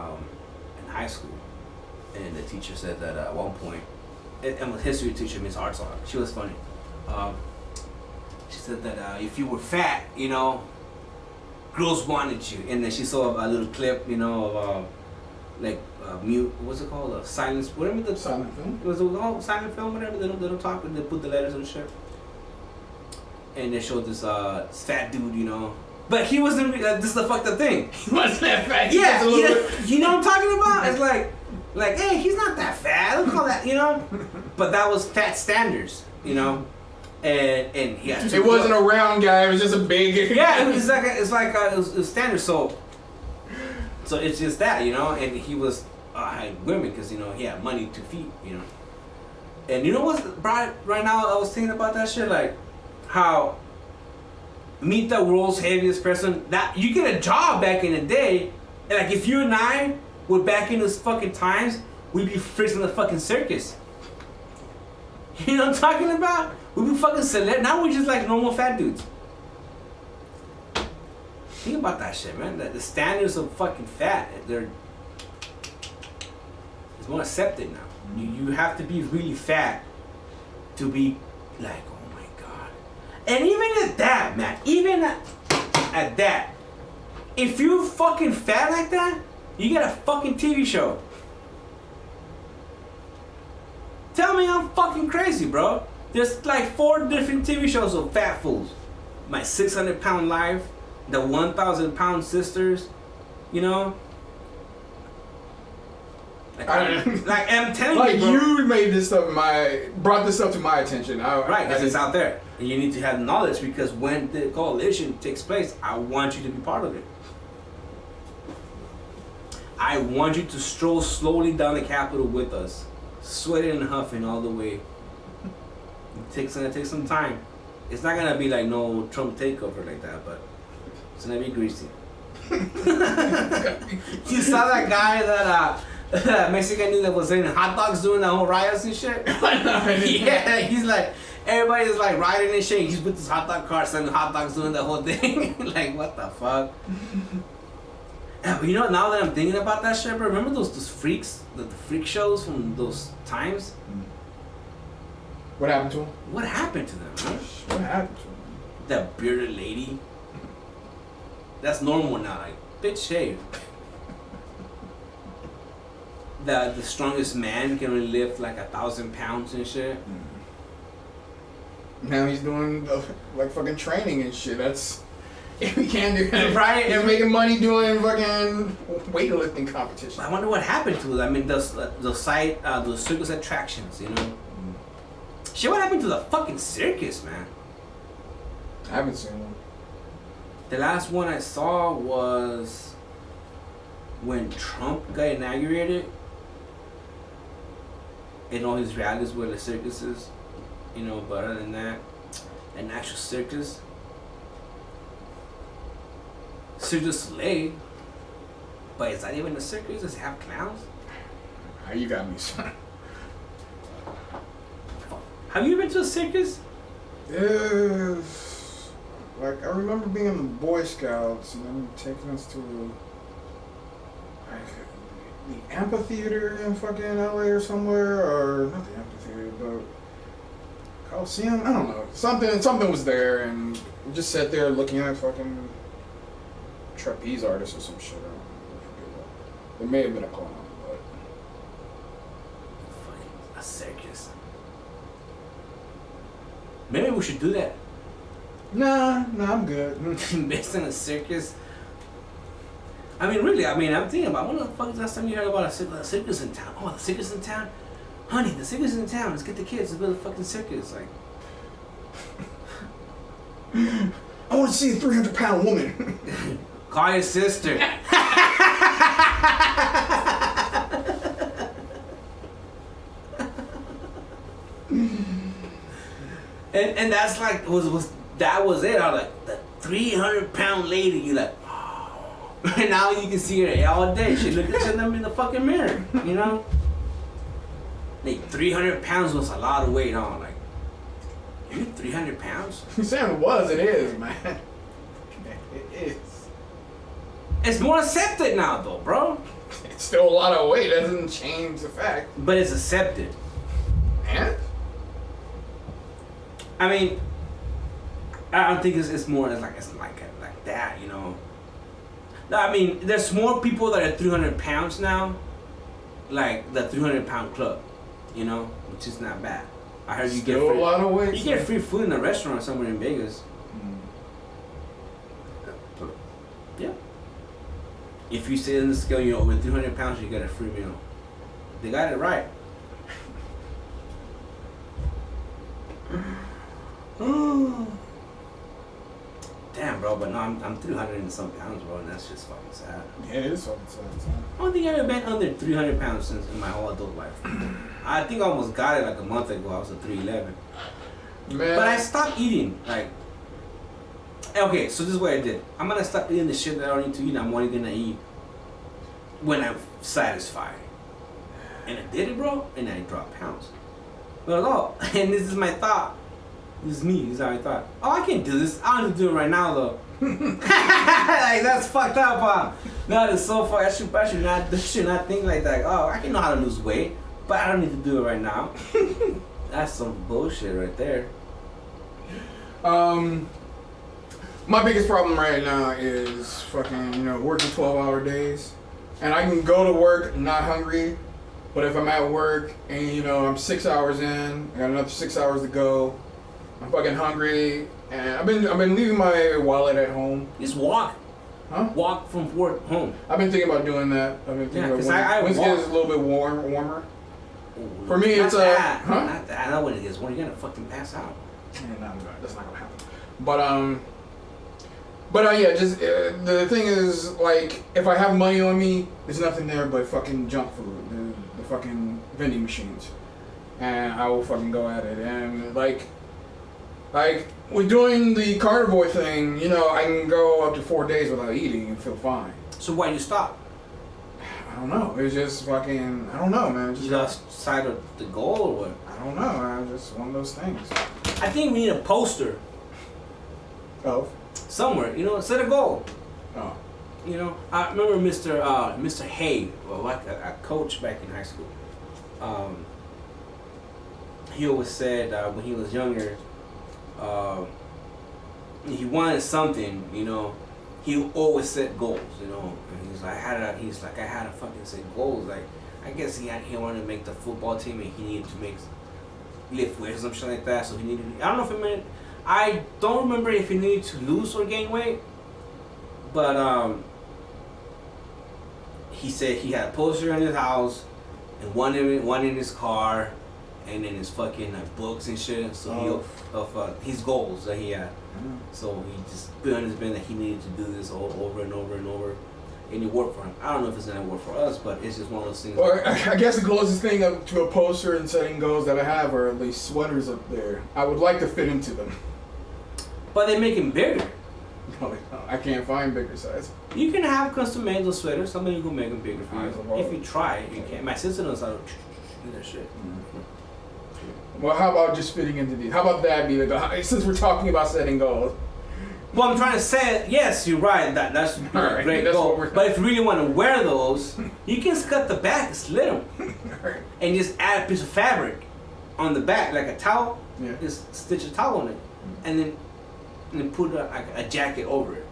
Speaker 1: high school, and the teacher said that at one point, and a history teacher, Miss Hartzog, she was funny. She said that if you were fat, you know, girls wanted you. And then she saw a little clip, you know, of mute, what's it called? Silence, whatever the
Speaker 2: silent film.
Speaker 1: It was a silent film, whatever. They don't talk, and they put the letters on the shirt. And they showed this fat dude, you know. But he wasn't. This is the fucked up thing.
Speaker 2: He wasn't that fat.
Speaker 1: Yeah, you know what I'm talking about? It's like, hey, he's not that fat. Don't call that, you know. But that was fat standards, you know. And yeah,
Speaker 2: it wasn't a round guy. It was just a big.
Speaker 1: Yeah, it was standard. So it's just that, you know. And he was had women because, you know, he had money to feed, you know. And you know what's right now? I was thinking about that shit, like how meet the world's heaviest person. That you get a job back in the day, and like if you and I were back in those fucking times, we'd be freaks in the fucking circus. You know what I'm talking about? We'd be fucking celeb. Now we're just like normal fat dudes. Think about that shit, man. The standards of fucking fat, it's more accepted now. You have to be really fat to be like, oh my god. And even at that, man, even at that, if you're fucking fat like that, you get a fucking TV show. Tell me I'm fucking crazy, bro. There's like 4 different TV shows of fat fools. My 600-pound life, the 1,000-pound sisters, you know. Like I'm telling
Speaker 2: like
Speaker 1: you, bro.
Speaker 2: You made this stuff brought this stuff to my attention.
Speaker 1: Right, because it's out there, and you need to have knowledge because when the coalition takes place, I want you to be part of it. I want you to stroll slowly down the Capitol with us, sweating and huffing all the way. It's gonna take some time. It's not gonna be like no Trump takeover like that, but it's gonna be greasy. You saw that guy that Mexican dude that was in hot dogs doing the whole riots and shit? Yeah, he's like, everybody's like riding and shit. He's with this hot dog cart selling hot dogs doing the whole thing. Like, what the fuck? Yeah, but you know, now that I'm thinking about that shit, bro, remember those freaks, the freak shows from those times?
Speaker 2: What happened to him?
Speaker 1: What happened to them, huh?
Speaker 2: What happened to him?
Speaker 1: That bearded lady. That's normal now, like, bitch shave. The strongest man can only lift like 1,000 pounds and shit.
Speaker 2: Now he's doing like fucking training and shit. That's we can't do that.
Speaker 1: Right?
Speaker 2: He's making money doing fucking weightlifting competitions.
Speaker 1: I wonder what happened to them. I mean, those circus attractions, you know. Shit, what happened to the fucking circus, man?
Speaker 2: I haven't seen one.
Speaker 1: The last one I saw was when Trump got inaugurated. And all his rallies were the circuses, you know, but other than that, an actual circus. Cirque du Soleil. But is that even a circus? Does it have clowns?
Speaker 2: You got me, son.
Speaker 1: Have you been to a circus?
Speaker 2: Yeah. Like, I remember being in the Boy Scouts and them taking us to the amphitheater in fucking LA or somewhere, or not the amphitheater, but Coliseum. I don't know. Something was there, and we just sat there looking at fucking trapeze artists or some shit. I forget what. There may have been a clown, but
Speaker 1: fucking a circus. Maybe we should do that.
Speaker 2: Nah, I'm good.
Speaker 1: Based on a circus. I mean, really, I'm thinking about when the fuck is the last time you heard about a circus in town? Oh, the circus in town? Honey, the circus in town. Let's get the kids to build a fucking circus. Like,
Speaker 2: I want to see a 300-pound woman.
Speaker 1: call your sister. and that's like that was it. I was like, the 300-pound lady. You like. And now you can see her all day. She looked at them in the fucking mirror, you know? Like, 300 pounds was a lot of weight on. Like, you're 300 pounds?
Speaker 2: You're saying it was, it is, man. It is.
Speaker 1: It's more accepted now, though, bro.
Speaker 2: It's still a lot of weight. That doesn't change the fact.
Speaker 1: But it's accepted.
Speaker 2: And?
Speaker 1: I mean, I don't think it's more like that, you know? I mean, there's more people that are 300 pounds now, like the 300-pound club, you know, which is not bad. I heard you
Speaker 2: still
Speaker 1: get free,
Speaker 2: a lot of weight.
Speaker 1: You get free food in a restaurant somewhere in Vegas. Yeah. If you sit in the scale, you're over 300 pounds, you get a free meal. They got it right. Damn, bro, but no, I'm 300 and some pounds, bro, and that's just fucking sad.
Speaker 2: Yeah, it is fucking sad.
Speaker 1: I don't think I've ever been under 300 pounds since in my whole adult life. I think I almost got it like a month ago. I was at 311.
Speaker 2: Man.
Speaker 1: But I stopped eating. Like, okay, so this is what I did. I'm gonna stop eating the shit that I don't need to eat. I'm only gonna eat when I'm satisfied. And I did it, bro, and I dropped pounds. But oh, and this is my thought. This is me. This is how I thought. Oh, I can't do this. I don't need to do it right now, though. Like, that's fucked up, huh? That is so fucked. I should not think like that. Oh, I can know how to lose weight, but I don't need to do it right now. That's some bullshit right there.
Speaker 2: My biggest problem right now is fucking, working 12-hour days. And I can go to work not hungry, but if I'm at work and, I'm 6 hours in, I got another 6 hours to go, I'm fucking hungry, and I've been leaving my wallet at home.
Speaker 1: Just walk.
Speaker 2: Huh?
Speaker 1: Walk from work home.
Speaker 2: I've been thinking about doing that. I've been thinking about when it gets a little bit warmer.
Speaker 1: Ooh,
Speaker 2: For me, it's
Speaker 1: that.
Speaker 2: Huh?
Speaker 1: Not that. I know when it gets warm, you're gonna fucking pass out.
Speaker 2: Yeah, that's not gonna happen. But yeah, just the thing is, like, if I have money on me, there's nothing there but fucking junk food, the fucking vending machines, and I will fucking go at it. And like with doing the carnivore thing, I can go up to 4 days without eating and feel fine.
Speaker 1: So why you stop?
Speaker 2: I don't know. It's just fucking. I don't know, man.
Speaker 1: You lost sight of the goal or what?
Speaker 2: I don't know, man. Just one of those things.
Speaker 1: I think we need a poster.
Speaker 2: Oh.
Speaker 1: Somewhere, set a goal.
Speaker 2: Oh.
Speaker 1: I remember Mr. Hay, like a coach back in high school. He always said when he was younger, he wanted something, he always set goals, and he's like, I had to fucking set goals. Like, I guess he wanted to make the football team, and he needed to lift weights or some shit like that. So he needed. I don't know if it meant. I don't remember if he needed to lose or gain weight, but he said he had a poster in his house and one in his car, and in his fucking books and shit. So his goals that he had.
Speaker 2: Mm.
Speaker 1: So he just put on his bed that he needed to do this over and over and over, and it worked for him. I don't know if it's gonna work for us, but it's just one of those things.
Speaker 2: Well, I guess the closest thing to a poster and setting goals that I have are these sweaters up there. I would like to fit into them.
Speaker 1: But they make him bigger.
Speaker 2: No, I can't find bigger size.
Speaker 1: You can have custom made those sweaters. Somebody will make them bigger for you.
Speaker 2: Well,
Speaker 1: If you try, you can. My sister knows how to do that shit.
Speaker 2: Mm-hmm. Well, how about just fitting into these? How about that be like, since we're talking about setting goals?
Speaker 1: Well, I'm trying to say, yes, you're right. That's a
Speaker 2: Right,
Speaker 1: great
Speaker 2: that's
Speaker 1: goal.
Speaker 2: what
Speaker 1: But if you really want to wear those, you can cut the back and slit them.
Speaker 2: Right.
Speaker 1: And just add a piece of fabric on the back, like a towel.
Speaker 2: Yeah.
Speaker 1: Just stitch a towel on it. And then put a jacket over it.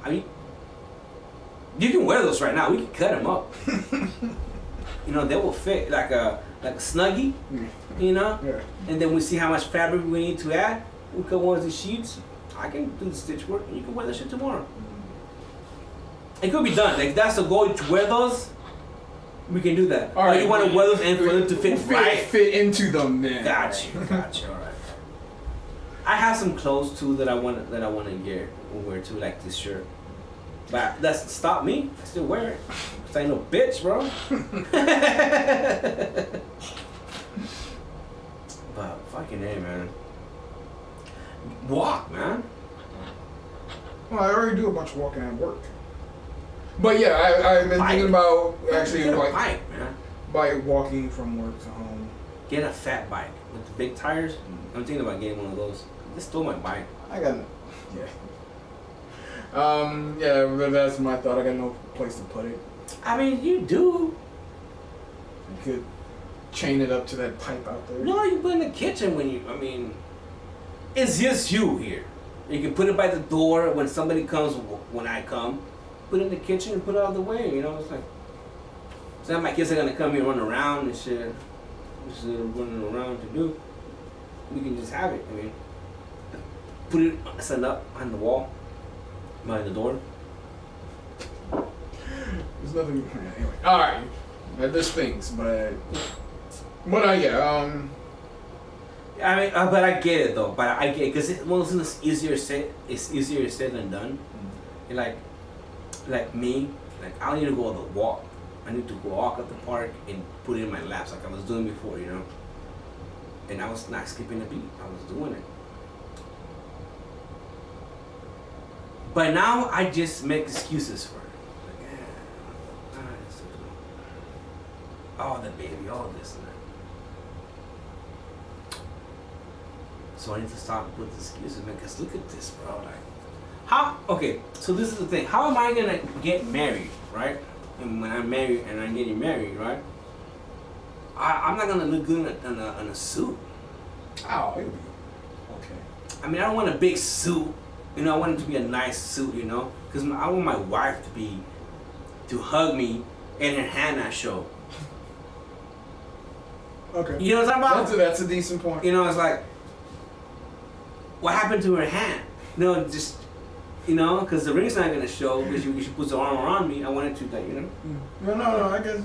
Speaker 1: I mean, you can wear those right now. We can cut them up. They will fit like a snuggie.
Speaker 2: Yeah.
Speaker 1: And then we see how much fabric we need to add. We cut one of these sheets. I can do the stitch work, and you can wear that shit tomorrow. It could be done. Like, that's the goal, to wear those. We can do that.
Speaker 2: All right.
Speaker 1: Or you want to wear those and for them to fit
Speaker 2: into them, man.
Speaker 1: Gotcha. All right. I have some clothes too that I want to wear too, like this shirt. But that's stop me. I still wear it. 'Cause I ain't no bitch, bro. But fucking A, man. Walk, man.
Speaker 2: Well, I already do a bunch of walking at work. But yeah, I've been thinking about actually
Speaker 1: Get a bike, man.
Speaker 2: by walking from work to home.
Speaker 1: Get a fat bike with the big tires. I'm thinking about getting one of those. Just stole my bike.
Speaker 2: I got yeah, but that's my thought. I got no place to put it.
Speaker 1: I mean, you do.
Speaker 2: You could chain it up to that pipe out there.
Speaker 1: No, you put it in the kitchen it's just you here. You can put it by the door when somebody comes, when I come. Put it in the kitchen and put it out of the way, It's like, it's not my kids are gonna come here and run around and shit. Just running around to do. We can just have it, put it set up on the wall, by the door.
Speaker 2: There's nothing. Anyway, all right. There's things, but yeah.
Speaker 1: I mean, but I get it though. But I get it because one of those things easier said. It's easier said than done. And like me, like I don't need to go on the walk. I need to go walk up the park and put it in my laps like I was doing before, you know. And I was not skipping a beat. I was doing it. But now I just make excuses for it. Like, oh, the baby, all this and that. So I need to stop with excuses, man. Cause look at this, bro. Like, how? Okay, so this is the thing. How am I gonna get married, right? And when I'm married and I'm getting married, right? I'm not gonna look good in a suit.
Speaker 2: Oh, it'll be okay.
Speaker 1: I mean, I don't want a big suit. You know, I want it to be a nice suit. You know, because I want my wife to hug me and her hand not show.
Speaker 2: Okay.
Speaker 1: You know what I'm talking about?
Speaker 2: That's a decent point.
Speaker 1: You know, it's like, what happened to her hand? No, just, you know, because the ring's not gonna show because she puts her arm around me. I want it to, like, you know.
Speaker 2: No. I guess,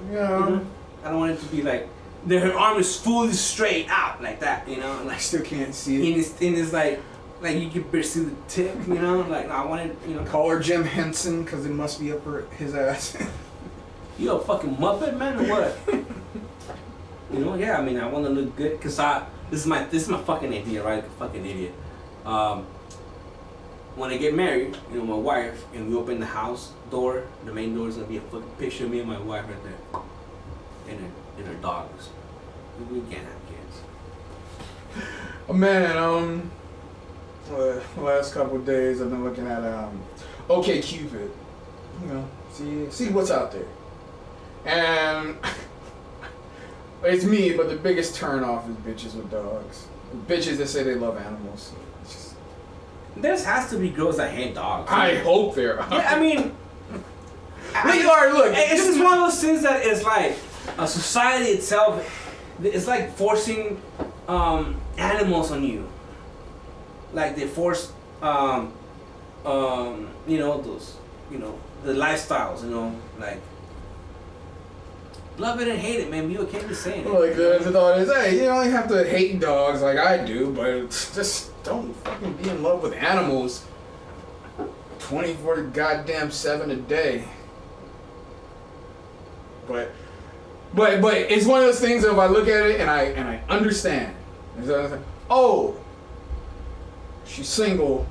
Speaker 2: you know.
Speaker 1: I don't want it to be like her arm is fully straight out like that, you know. Like,
Speaker 2: I still can't see it.
Speaker 1: And it's like you can barely see the tip, you know. Like, no, I want it, you know.
Speaker 2: Call her Jim Henson because it must be up his ass.
Speaker 1: You a fucking Muppet, man, or what? You know, yeah. I mean, I want to look good because this is my fucking idea, right? Like a fucking idiot. When I get married, you know, my wife, and we open the house door, the main door is gonna be a fucking picture of me and my wife right there, and her dogs. We can't have kids.
Speaker 2: Oh, man, the last couple of days I've been looking at OK Cupid. You know, see what's out there, and it's me. But the biggest turn off is bitches with dogs. Bitches that say they love animals.
Speaker 1: There has to be girls that hate dogs.
Speaker 2: I hope there are.
Speaker 1: Yeah, I mean,
Speaker 2: look.
Speaker 1: It's just one of those things that is like a society itself. It's like forcing animals on you. Like they force, you know, those, you know, the lifestyles. You know, like love it and hate it, man. Be okay with saying it.
Speaker 2: Like the thought is, hey, you don't have to hate dogs like I do, but just don't fucking be in love with animals 24/7 a day. But it's one of those things that if I look at it and I understand. Oh, she's single.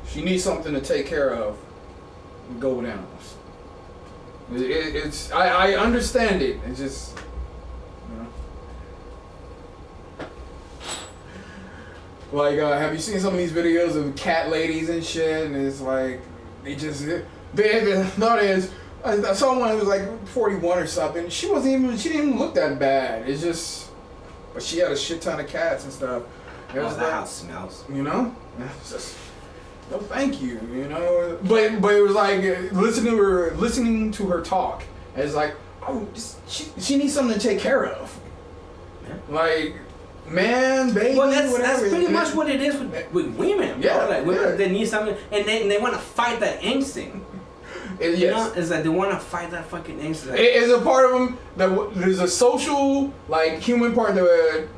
Speaker 2: She needs something to take care of. Go with animals. I understand it. It's just, you know. Like, have you seen some of these videos of cat ladies and shit? And it's like, the thought is, I saw one who was like 41 or something. She didn't even look that bad. It's just, but she had a shit ton of cats and stuff.
Speaker 1: It was like, how it smells.
Speaker 2: You know? It's just, no, thank you. You know? But it was like, listening to her talk. It's like, oh, she needs something to take care of. Yeah. Like, man, baby,
Speaker 1: well, that's
Speaker 2: whatever.
Speaker 1: That's pretty much what it is with women, bro.
Speaker 2: Yeah,
Speaker 1: like women, they need something, and they want to fight that instinct.
Speaker 2: Yes.
Speaker 1: You know, it's like they want to fight that fucking instinct.
Speaker 2: It's a part of them that there's a social, like, human part that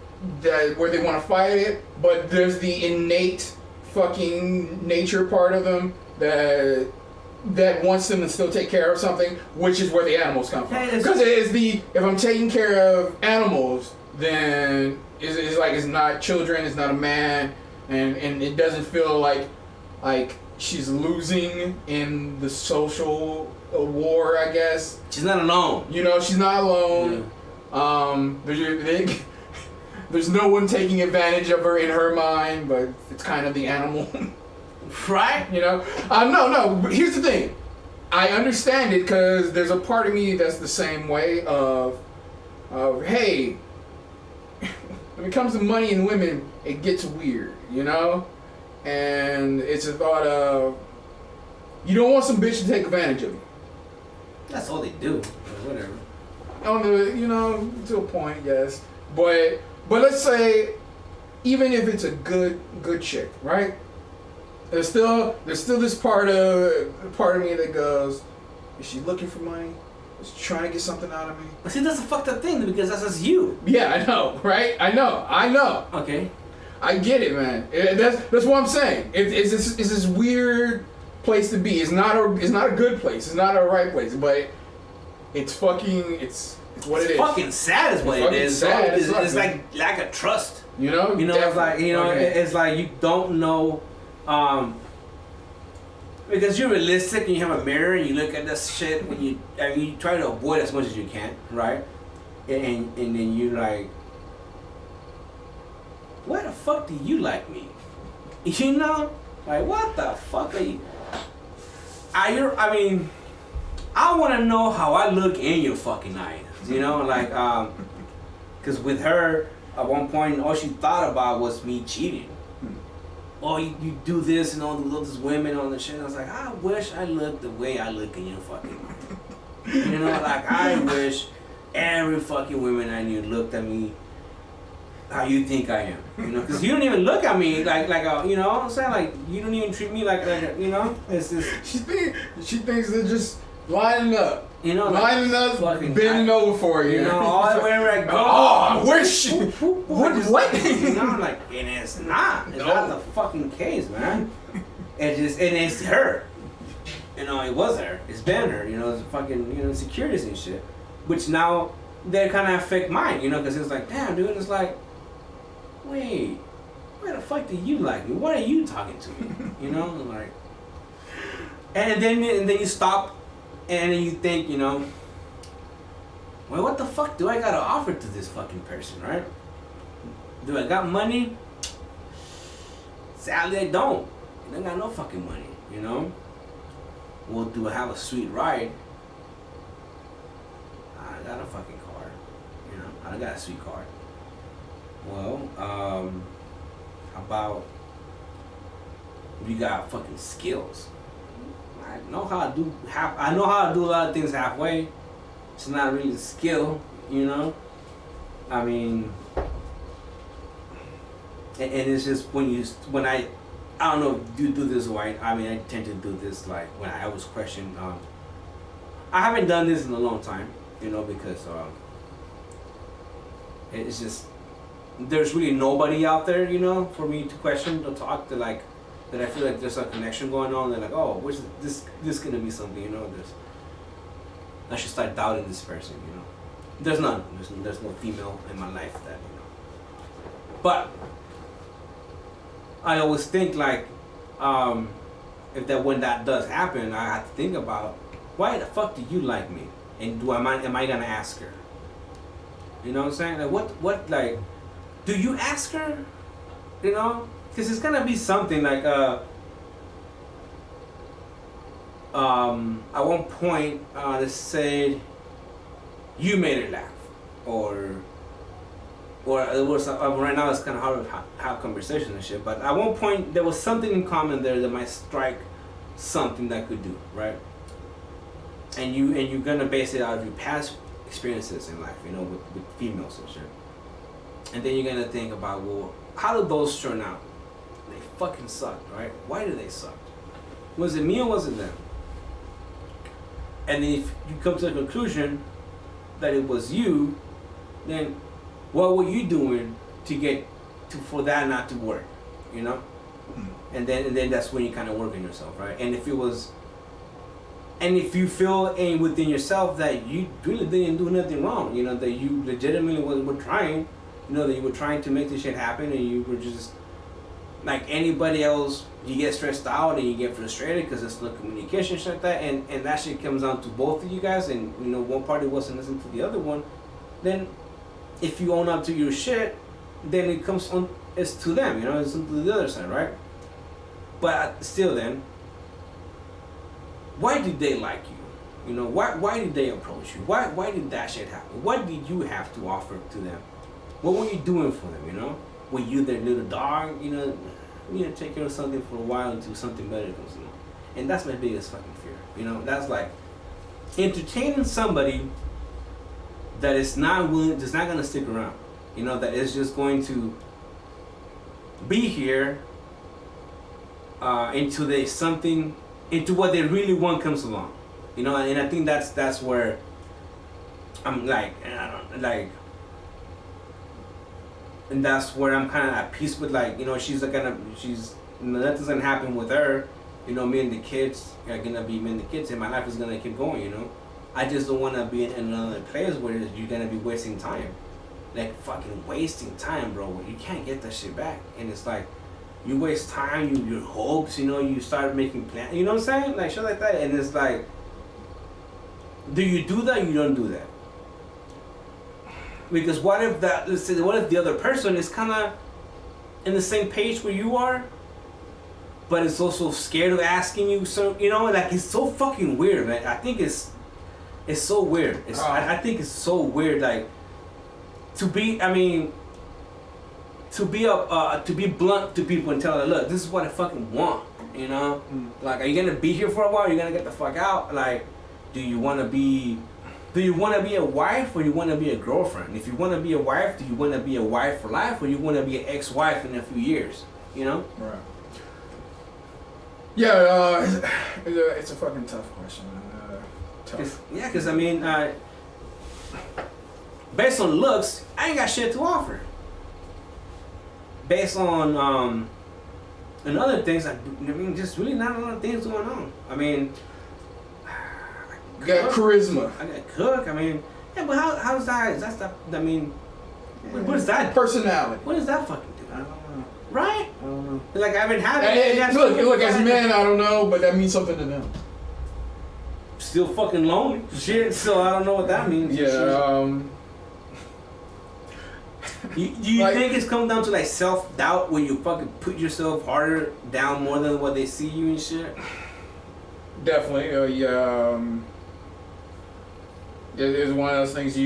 Speaker 2: where they want to fight it, but there's the innate fucking nature part of them that wants them to still take care of something, which is where the animals come from. Because if I'm taking care of animals, then it's like it's not children, it's not a man, and it doesn't feel like she's losing in the social war, I guess.
Speaker 1: She's not alone.
Speaker 2: You know, she's not alone. Yeah. There's no one taking advantage of her in her mind, but it's kind of the animal.
Speaker 1: Right?
Speaker 2: You know? No, but here's the thing. I understand it because there's a part of me that's the same way of hey, when it comes to money and women, it gets weird, you know? And it's a thought of, you don't want some bitch to take advantage of you.
Speaker 1: That's all they do. Whatever.
Speaker 2: You know, to a point, yes. But let's say, even if it's a good chick, right? There's still this part of me that goes, is she looking for money? Was he trying to get something out of me?
Speaker 1: See, that's a fucked up thing because that's just you.
Speaker 2: Yeah, I know, right? I know.
Speaker 1: Okay.
Speaker 2: I get it, man. That's what I'm saying. It's this weird place to be. It's not a good place. It's not a right place, but it's what it is.
Speaker 1: It's fucking sad is what it is.
Speaker 2: Sad.
Speaker 1: It's like lack of trust.
Speaker 2: You know,
Speaker 1: it's like it's like you don't know, because you're realistic and you have a mirror and you look at this shit when you try to avoid as much as you can, right? And then you like, why the fuck do you like me? You know, like what the fuck are you? I mean, I want to know how I look in your fucking eyes. You know, like because with her. At one point, all she thought about was me cheating. Oh, you do this and all these women on the shit. I was like, I wish I looked the way I look in your fucking life. You know, like I wish every fucking woman I knew looked at me how you think I am. You know, because you don't even look at me like you know what I'm saying? Like you don't even treat me like you know. It's just
Speaker 2: she thinks they're just lining up.
Speaker 1: You know,
Speaker 2: lining up, bending over for you.
Speaker 1: You know, all the way where I go.
Speaker 2: Oh, I wish. What?
Speaker 1: You know, like, and it's not. It's not the fucking case, man. It's her. You know, it was her. It's been her. You know, it's fucking, insecurities and shit. Which now, they kind of affect mine, because it's like, damn, dude, it's like, wait, where the fuck do you like me? What are you talking to me? Like, and then you stop. And then you think, well, what the fuck do I gotta offer to this fucking person, right? Do I got money? Sadly, I don't. I got no fucking money, Well, do I have a sweet ride? I got a fucking car, I got a sweet car. Well, how about you got fucking skills? I know how to do a lot of things halfway. It's not really a skill, I mean, and it's just when I don't know if you do this right. I mean, I tend to do this like when I always question. I haven't done this in a long time, because it's just there's really nobody out there, for me to question or talk to like. That I feel like there's a connection going on. They're like, oh, where's this gonna be something, I should start doubting this person, There's none. There's no female in my life that, But I always think like, when that does happen, I have to think about why the fuck do you like me, and am I gonna ask her? You know what I'm saying? Like what like, do you ask her? Because it's gonna be something like at one point they said you made her laugh, or it was right now it's kind of hard to have conversations and shit. But at one point there was something in common there that might strike something that could do right, and you're gonna base it out of your past experiences in life, with females and shit, and then you're gonna think about, well, how did those turn out? They fucking sucked, right? Why did they suck? Was it me or was it them? And then if you come to the conclusion that it was you, then what were you doing for that not to work? And then that's when you kind of work on yourself, right? And if you feel within yourself that you really didn't do nothing wrong, that you legitimately were trying, that you were trying to make this shit happen, and you were just like anybody else, you get stressed out and you get frustrated because there's no communication, shit like that, and that shit comes down to both of you guys, and one party wasn't listening to the other one. Then, if you own up to your shit, then it comes on. It's to them, it's to the other side, right? But still, then, why did they like you? Why did they approach you? Why did that shit happen? What did you have to offer to them? What were you doing for them? Were you their little dog? Take care of something for a while until something better comes along. And that's my biggest fucking fear. That's like entertaining somebody that is not willing, just not gonna stick around. That is just going to be here into what they really want comes along. And I think that's where I'm like, I don't like, and that's where I'm kind of at peace with, like, you know, nothing's gonna happen with her, you know, me and the kids are gonna be me and the kids, and my life is gonna keep going, you know. I just don't want to be in another place where you're gonna be wasting time, like fucking wasting time, bro. You can't get that shit back, and it's like, you waste time, your hopes, you know, you start making plans, you know what I'm saying, like shit like that, and it's like, do you do that? Or you don't do that. Because what if the other person is kind of in the same page where you are, but it's also scared of asking you, so, you know, like, it's so fucking weird, man. I think it's so weird. I think it's so weird, like, to be blunt to people and tell them, look, this is what I fucking want, you know? Like, are you gonna be here for a while? Are you gonna get the fuck out? Like, do you want to be a wife, or you want to be a girlfriend? If you want to be a wife, do you want to be a wife for life, or you want to be an ex-wife in a few years? You know?
Speaker 2: Right. Yeah, it's a fucking tough question. Tough.
Speaker 1: Yeah, because I mean, based on looks, I ain't got shit to offer. Based on and other things, I mean, just really not a lot of things going on. I mean.
Speaker 2: You got charisma.
Speaker 1: I got cook. I mean, yeah, but how's that? Is that stuff? I mean, what is that?
Speaker 2: Personality.
Speaker 1: What does that fucking do?
Speaker 2: I don't know.
Speaker 1: Right?
Speaker 2: I don't know.
Speaker 1: Like, I've been having.
Speaker 2: Look, as men, I don't know, but that means something to them.
Speaker 1: Still fucking lonely. Shit. So I don't know what that means.
Speaker 2: Yeah.
Speaker 1: Do you like, think it's come down to like self-doubt when you fucking put yourself harder down more than what they see you and shit?
Speaker 2: Definitely. Yeah. It's one of those things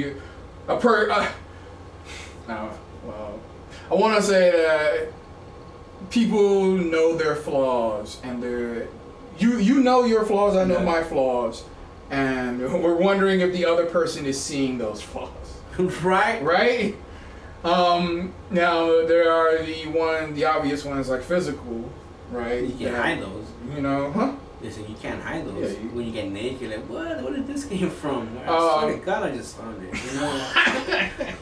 Speaker 2: well, I want to say that people know their flaws, and you know your flaws, I know my flaws, and we're wondering if the other person is seeing those flaws. Right? Now there are the obvious ones, like physical, right?
Speaker 1: You can't hide those.
Speaker 2: You know, huh?
Speaker 1: Listen, you can't hide those.
Speaker 2: Yeah,
Speaker 1: when you get naked, like, what? Where did this came from? I swear to God, I just found it. You know,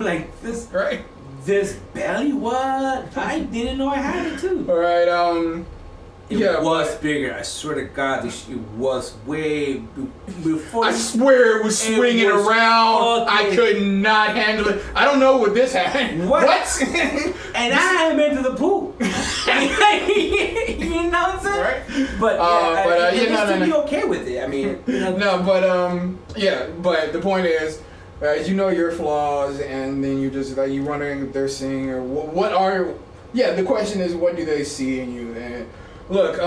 Speaker 1: like this.
Speaker 2: Right.
Speaker 1: This belly, what? I didn't know I had it too.
Speaker 2: All right.
Speaker 1: It was bigger. I swear to God, it was way before.
Speaker 2: I swear it was swinging around. I could not handle it. I don't know what this had. What?
Speaker 1: And I haven't been to the pool. You know what I'm saying?
Speaker 2: Right.
Speaker 1: But you be okay with it. I mean, you know.
Speaker 2: No, but the point is, you know your flaws, and then you just like, you're wondering if they're seeing, or what are. Yeah, the question is, what do they see in you? And look,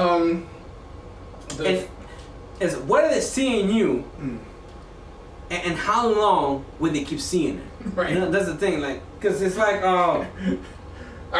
Speaker 1: what are they seeing you, and how long will they keep seeing it?
Speaker 2: Right.
Speaker 1: You know, that's the thing, like, because it's like,
Speaker 2: I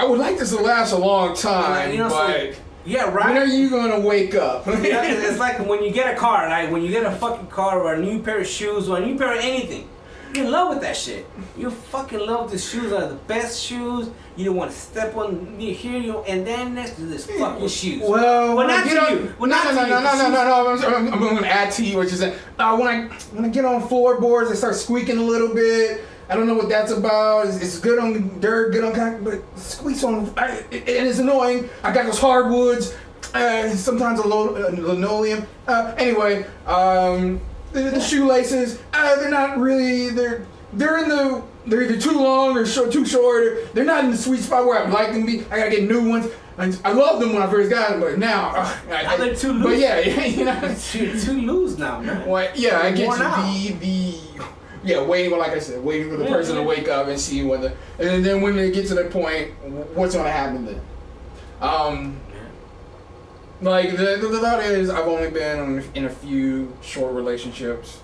Speaker 2: would like this to last a long time, but
Speaker 1: yeah, right.
Speaker 2: When are you gonna wake up?
Speaker 1: It's like when you get a car, like when you get a fucking car or a new pair of shoes or a new pair of anything. You're in love with that shit. You fucking love the shoes. Are the best shoes. You don't want to step on here, and then next to this fucking shoes.
Speaker 2: Well,
Speaker 1: not to you.
Speaker 2: No. I'm going to add to you what you said. When I get on floorboards, they start squeaking a little bit. I don't know what that's about. It's good on dirt, good on concrete, but it squeaks on, and it's annoying. I got those hardwoods, sometimes a linoleum. Anyway, the shoelaces, they're not really, they're either too long or too short. They're not in the sweet spot where I'd like them to be. I gotta get new ones. I loved them when I first got them, but now
Speaker 1: they're too loose.
Speaker 2: But yeah, you know,
Speaker 1: you're too loose now, man.
Speaker 2: Well, yeah, I get you waiting, like I said, waiting for the person to wake up and see whether, and then when they get to that point, what's gonna happen then? Like the thought is, I've only been in a few short relationships.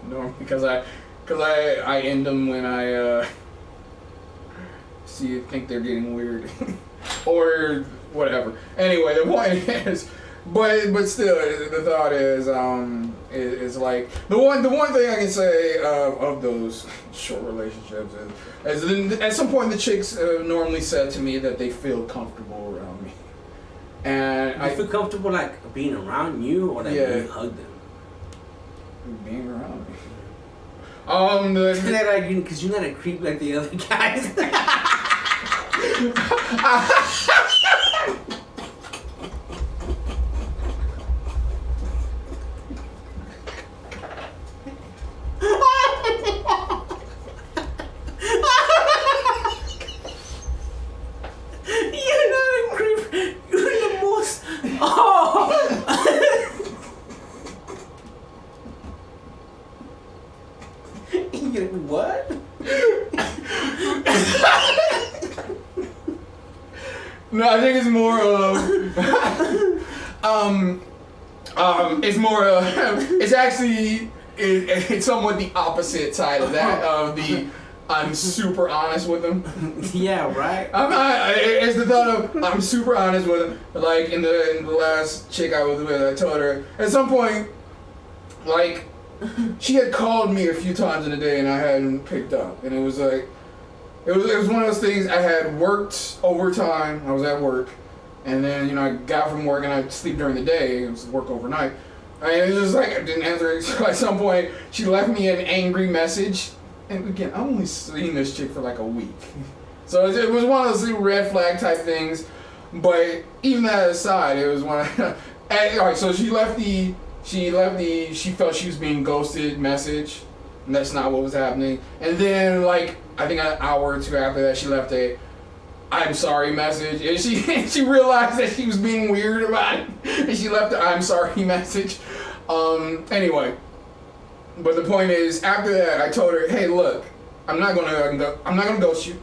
Speaker 2: No, because I end them when I think they're getting weird, or whatever. Anyway, the point is, but still, the thought is like the one thing I can say of those short relationships is at some point the chicks normally said to me that they feel comfortable around me. And
Speaker 1: I feel comfortable like being around you, or like when you hug them.
Speaker 2: Being around me.
Speaker 1: Because you're not a creep like the other guys. What?
Speaker 2: No, I think it's more it's actually it's somewhat the opposite side of that of the I'm super honest with them.
Speaker 1: Yeah, right.
Speaker 2: It's the thought of I'm super honest with them. Like in the last chick I was with, I told her at some point, like, she had called me a few times in a day and I hadn't picked up, and it was like, it was one of those things. I had worked overtime. I was at work, and then I got from work and I'd sleep during the day. It was work overnight. And it was just like I didn't answer it. So at some point, she left me an angry message. And again, I've only seen this chick for like a week, so it was one of those little red flag type things. But even that aside, it was one. Alright, so she left the. She felt she was being ghosted message, and that's not what was happening. And then, like, I think an hour or two after that, she left a I'm sorry message, and she realized that she was being weird about it, and she left the I'm sorry message. Anyway, but the point is, after that, I told her, hey, look, I'm not gonna ghost you.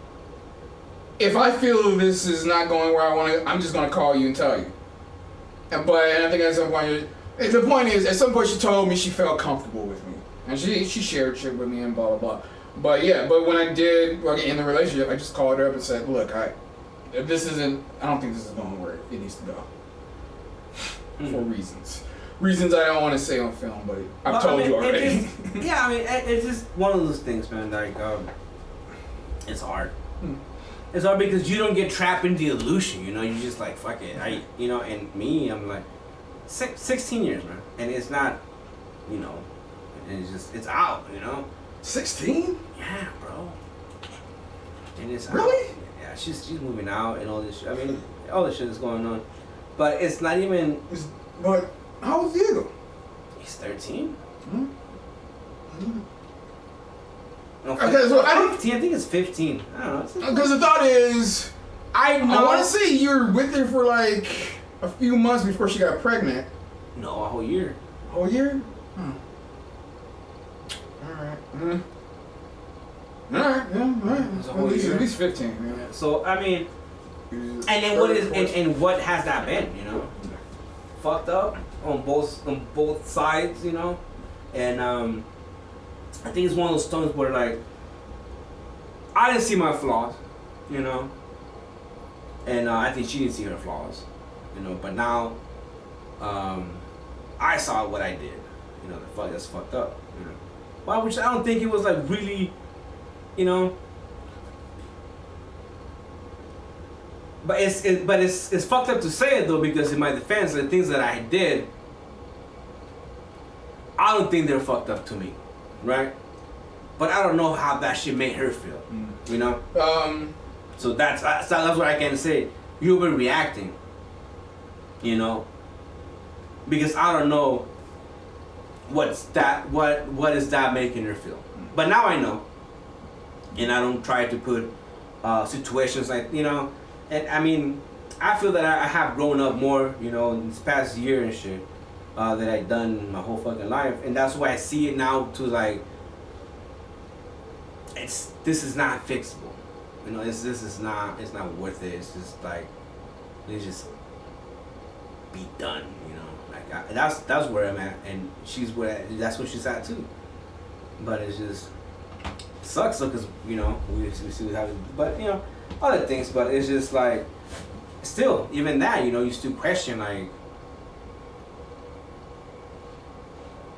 Speaker 2: If I feel this is not going where I want to, I'm just gonna call you and tell you. And I think at some point. The point is, at some point she told me she felt comfortable with me, and she shared shit with me and blah blah blah. But yeah, when I did in the relationship, I just called her up and said, "Look, I don't think this is going where it needs to go for reasons I don't want to say on film, but I've told you already."
Speaker 1: It's just one of those things, man. Like, it's hard. It's hard because you don't get trapped in the illusion. You just like fuck it. And me, I'm like. 16 years, man, and it's not, it's out,
Speaker 2: 16?
Speaker 1: Yeah, bro. And it's
Speaker 2: really?
Speaker 1: Out. Yeah, she's moving out and all this shit. I mean, all this shit is going on, but it's not even.
Speaker 2: But how old is Diego?
Speaker 1: He's 13.
Speaker 2: Mm-hmm.
Speaker 1: No, okay, so 15. I think it's 15. I don't know.
Speaker 2: Because the thought is,
Speaker 1: I
Speaker 2: want to say you're with her for like a few months before she got pregnant.
Speaker 1: No, a whole year.
Speaker 2: A whole year? Alright. Mm-hmm. Alright, yeah, alright.
Speaker 1: It's a whole year.
Speaker 2: At least 15. Yeah.
Speaker 1: So, I mean, and then what has that been, Fucked up on both sides, And I think it's one of those stones where, like, I didn't see my flaws, And I think she didn't see her flaws. But now, I saw what I did. That's fucked up. Well, which I don't think it was like really, But it's fucked up to say it though, because in my defense, the things that I did, I don't think they're fucked up to me, right? But I don't know how that shit made her feel, So that's what I can say. You're overreacting. Because I don't know what is that making her feel. But now I know, and I don't try to put situations like and I mean I feel that I have grown up more in this past year and shit that I've done my whole fucking life, and that's why I see it now to like this is not fixable, it's not worth it. It's just like it's just be done, like that's where I'm at, and that's where she's at too. But it's just sucks because we see what happens, but other things. But it's just like still even that you still question like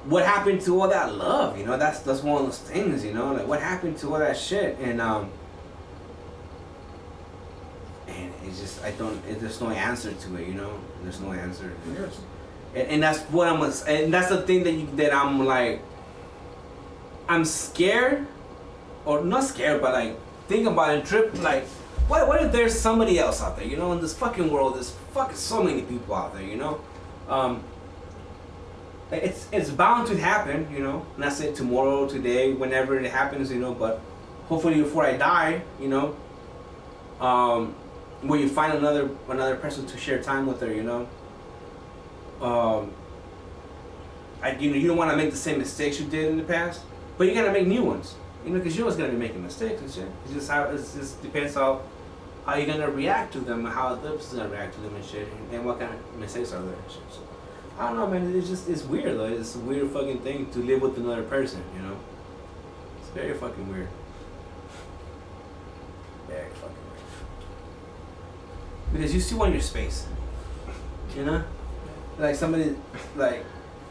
Speaker 1: what happened to all that love. That's one of those things. Like what happened to all that shit, and it's just there's no answer to it. There's no answer. And that's what and that's the thing that I'm like. I'm scared, or not scared, but like think about it, trip like, what if there's somebody else out there, you know, in this fucking world, there's fucking so many people out there, you know, it's bound to happen, you know, not say tomorrow, today, whenever it happens, you know, but hopefully before I die, you know, where you find another person to share time with her, you know, you don't want to make the same mistakes you did in the past, but you gotta make new ones, you know, because you're always gonna be making mistakes and shit. It's just depends how you're gonna react to them, and how the other person's gonna react to them and shit, and what kind of mistakes are there and shit. So, I don't know, man. It's weird though. It's a weird fucking thing to live with another person, you know. It's very fucking weird. Very fucking weird. Because you still want your space, you know. Like somebody, like.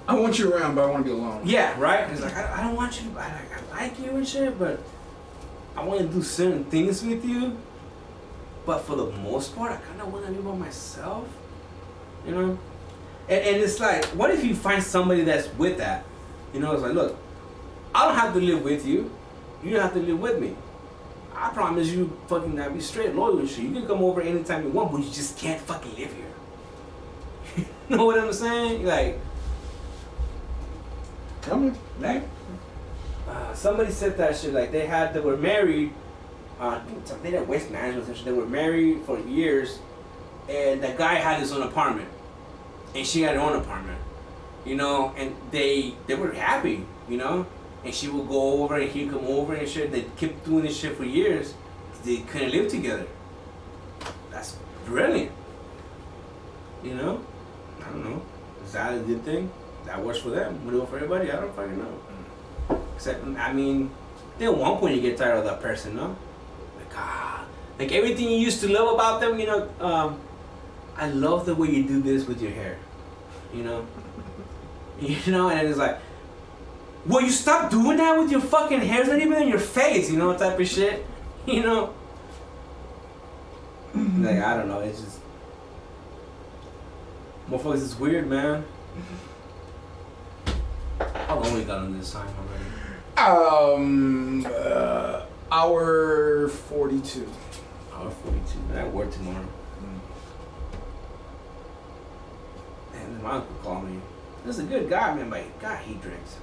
Speaker 2: I want you around, but I want to be alone.
Speaker 1: Yeah, right. It's like I don't want you. I like you and shit, but I want to do certain things with you. But for the most part, I kind of want to be by myself, you know. And it's like, what if you find somebody that's with that? You know, it's like, look, I don't have to live with you. You don't have to live with me. I promise you, fucking, I'll be straight loyal and shit. You can come over anytime you want, but you just can't fucking live here. You know what I'm saying? Like, like, somebody said that shit. Like, they were married. They had waste management and shit. They were married for years, and the guy had his own apartment, and she had her own apartment, you know. And they were happy, you know. And she would go over, and he'd come over and shit. They kept doing this shit for years. They couldn't live together. That's brilliant, you know. I don't know. Is that a good thing? That works for them. Would it work for everybody? I don't fucking know. Except, I mean, at one point you get tired of that person, no? Like everything you used to love about them, you know. I love the way you do this with your hair, you know. You know, and it's like, will you stop doing that with your fucking hair? It's not even in your face, you know, type of shit. You know. Like, I don't know. It's just, motherfuckers, it's weird, man. How long we got on this time already?
Speaker 2: Hour 42.
Speaker 1: Hour 42. I work tomorrow. And my uncle called me. This is a good guy, man, but God, he drinks.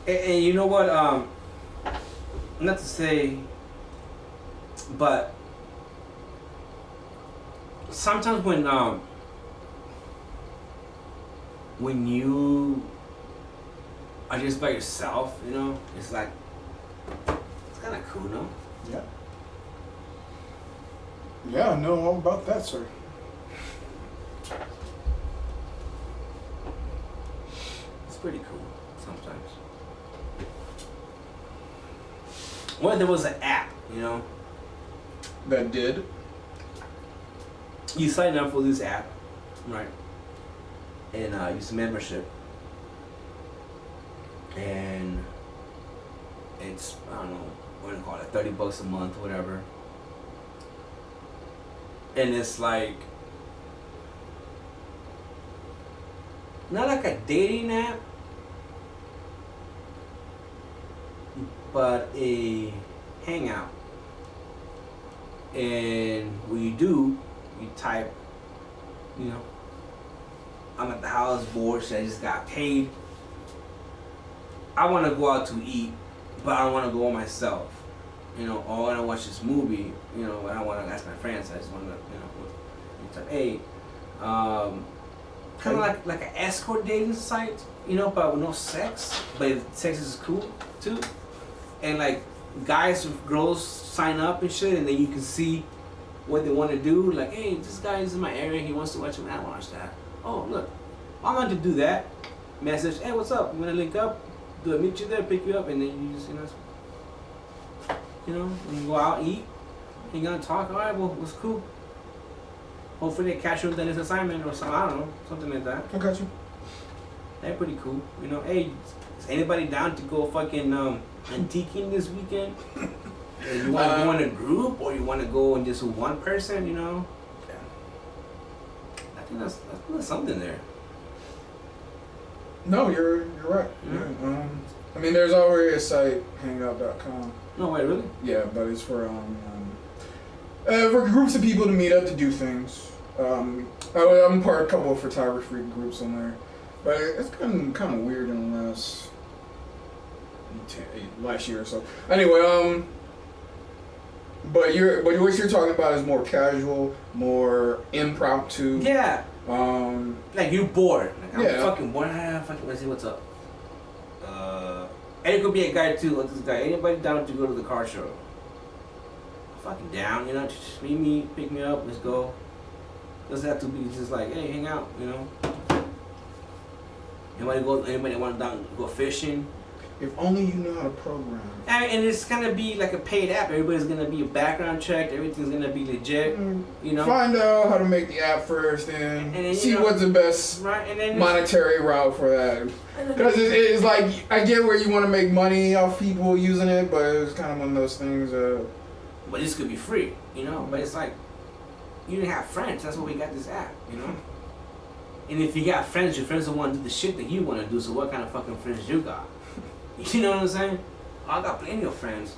Speaker 1: And you know what? Not to say, but sometimes when you are just by yourself, you know, it's like, it's kind of cool, no?
Speaker 2: Yeah. Yeah, I know all about that, sir.
Speaker 1: It's pretty cool sometimes. Well, there was an app, you know.
Speaker 2: That did?
Speaker 1: You sign up for this app, right? And use membership. And it's, I don't know, what do you call it, $30 a month, whatever. And it's like, not like a dating app, but a hangout. And what you do, you type, you know, I'm at the house bored, so I just got paid. I want to go out to eat, but I don't want to go myself. You know, or I want to watch this movie, you know, I don't want to ask my friends. I just want to, you know, type, hey, kind of like an escort dating site, you know, but with no sex, but sex is cool too. And like guys and girls sign up and shit, and then you can see what they want to do. Like, hey, this guy is in my area, he wants to watch it, I want to watch that. Oh, look, I'm going to do that. Message, hey, what's up? I'm going to link up, do I meet you there, pick you up, and then you just, you know, you go out, eat, you're going to talk, all right, well, what's cool? Hopefully they catch you with the next assignment or something, I don't know, something like that.
Speaker 2: I got you.
Speaker 1: They're pretty cool. You know, hey, is anybody down to go fucking antiquing this weekend? You want to go in a group, or you want to go in just with one person, you know? Yeah. I think that's something there.
Speaker 2: No, you're right.
Speaker 1: Mm-hmm.
Speaker 2: Yeah. I mean, there's already a site, hangout.com.
Speaker 1: No way, really?
Speaker 2: Yeah, but it's for groups of people to meet up to do things. I'm part of a couple of photography groups on there, but it's kind of weird in the last year or so. Anyway, but what you're talking about is more casual, more impromptu.
Speaker 1: Yeah. Like you're bored. Like, I'm fucking bored. Let's see what's up. And it could be a guy too. What's this guy? Anybody down to go to the car show? Fucking down, you know. Just meet me, pick me up, let's go. Doesn't have to be just like, hey, hang out, you know. Anybody want to go fishing?
Speaker 2: If only you know how to program.
Speaker 1: And it's gonna be like a paid app. Everybody's gonna be background checked. Everything's gonna be legit. You know.
Speaker 2: Find out how to make the app first, and then, see what's the best monetary route for that. Because it's like I get where you want to make money off people using it, but it's kind of one of those things.
Speaker 1: But this could be free, you know. But it's like you didn't have friends. That's why we got this app, you know. And if you got friends, your friends don't want to do the shit that you want to do. So what kind of fucking friends you got? You know what I'm saying? I got plenty of friends.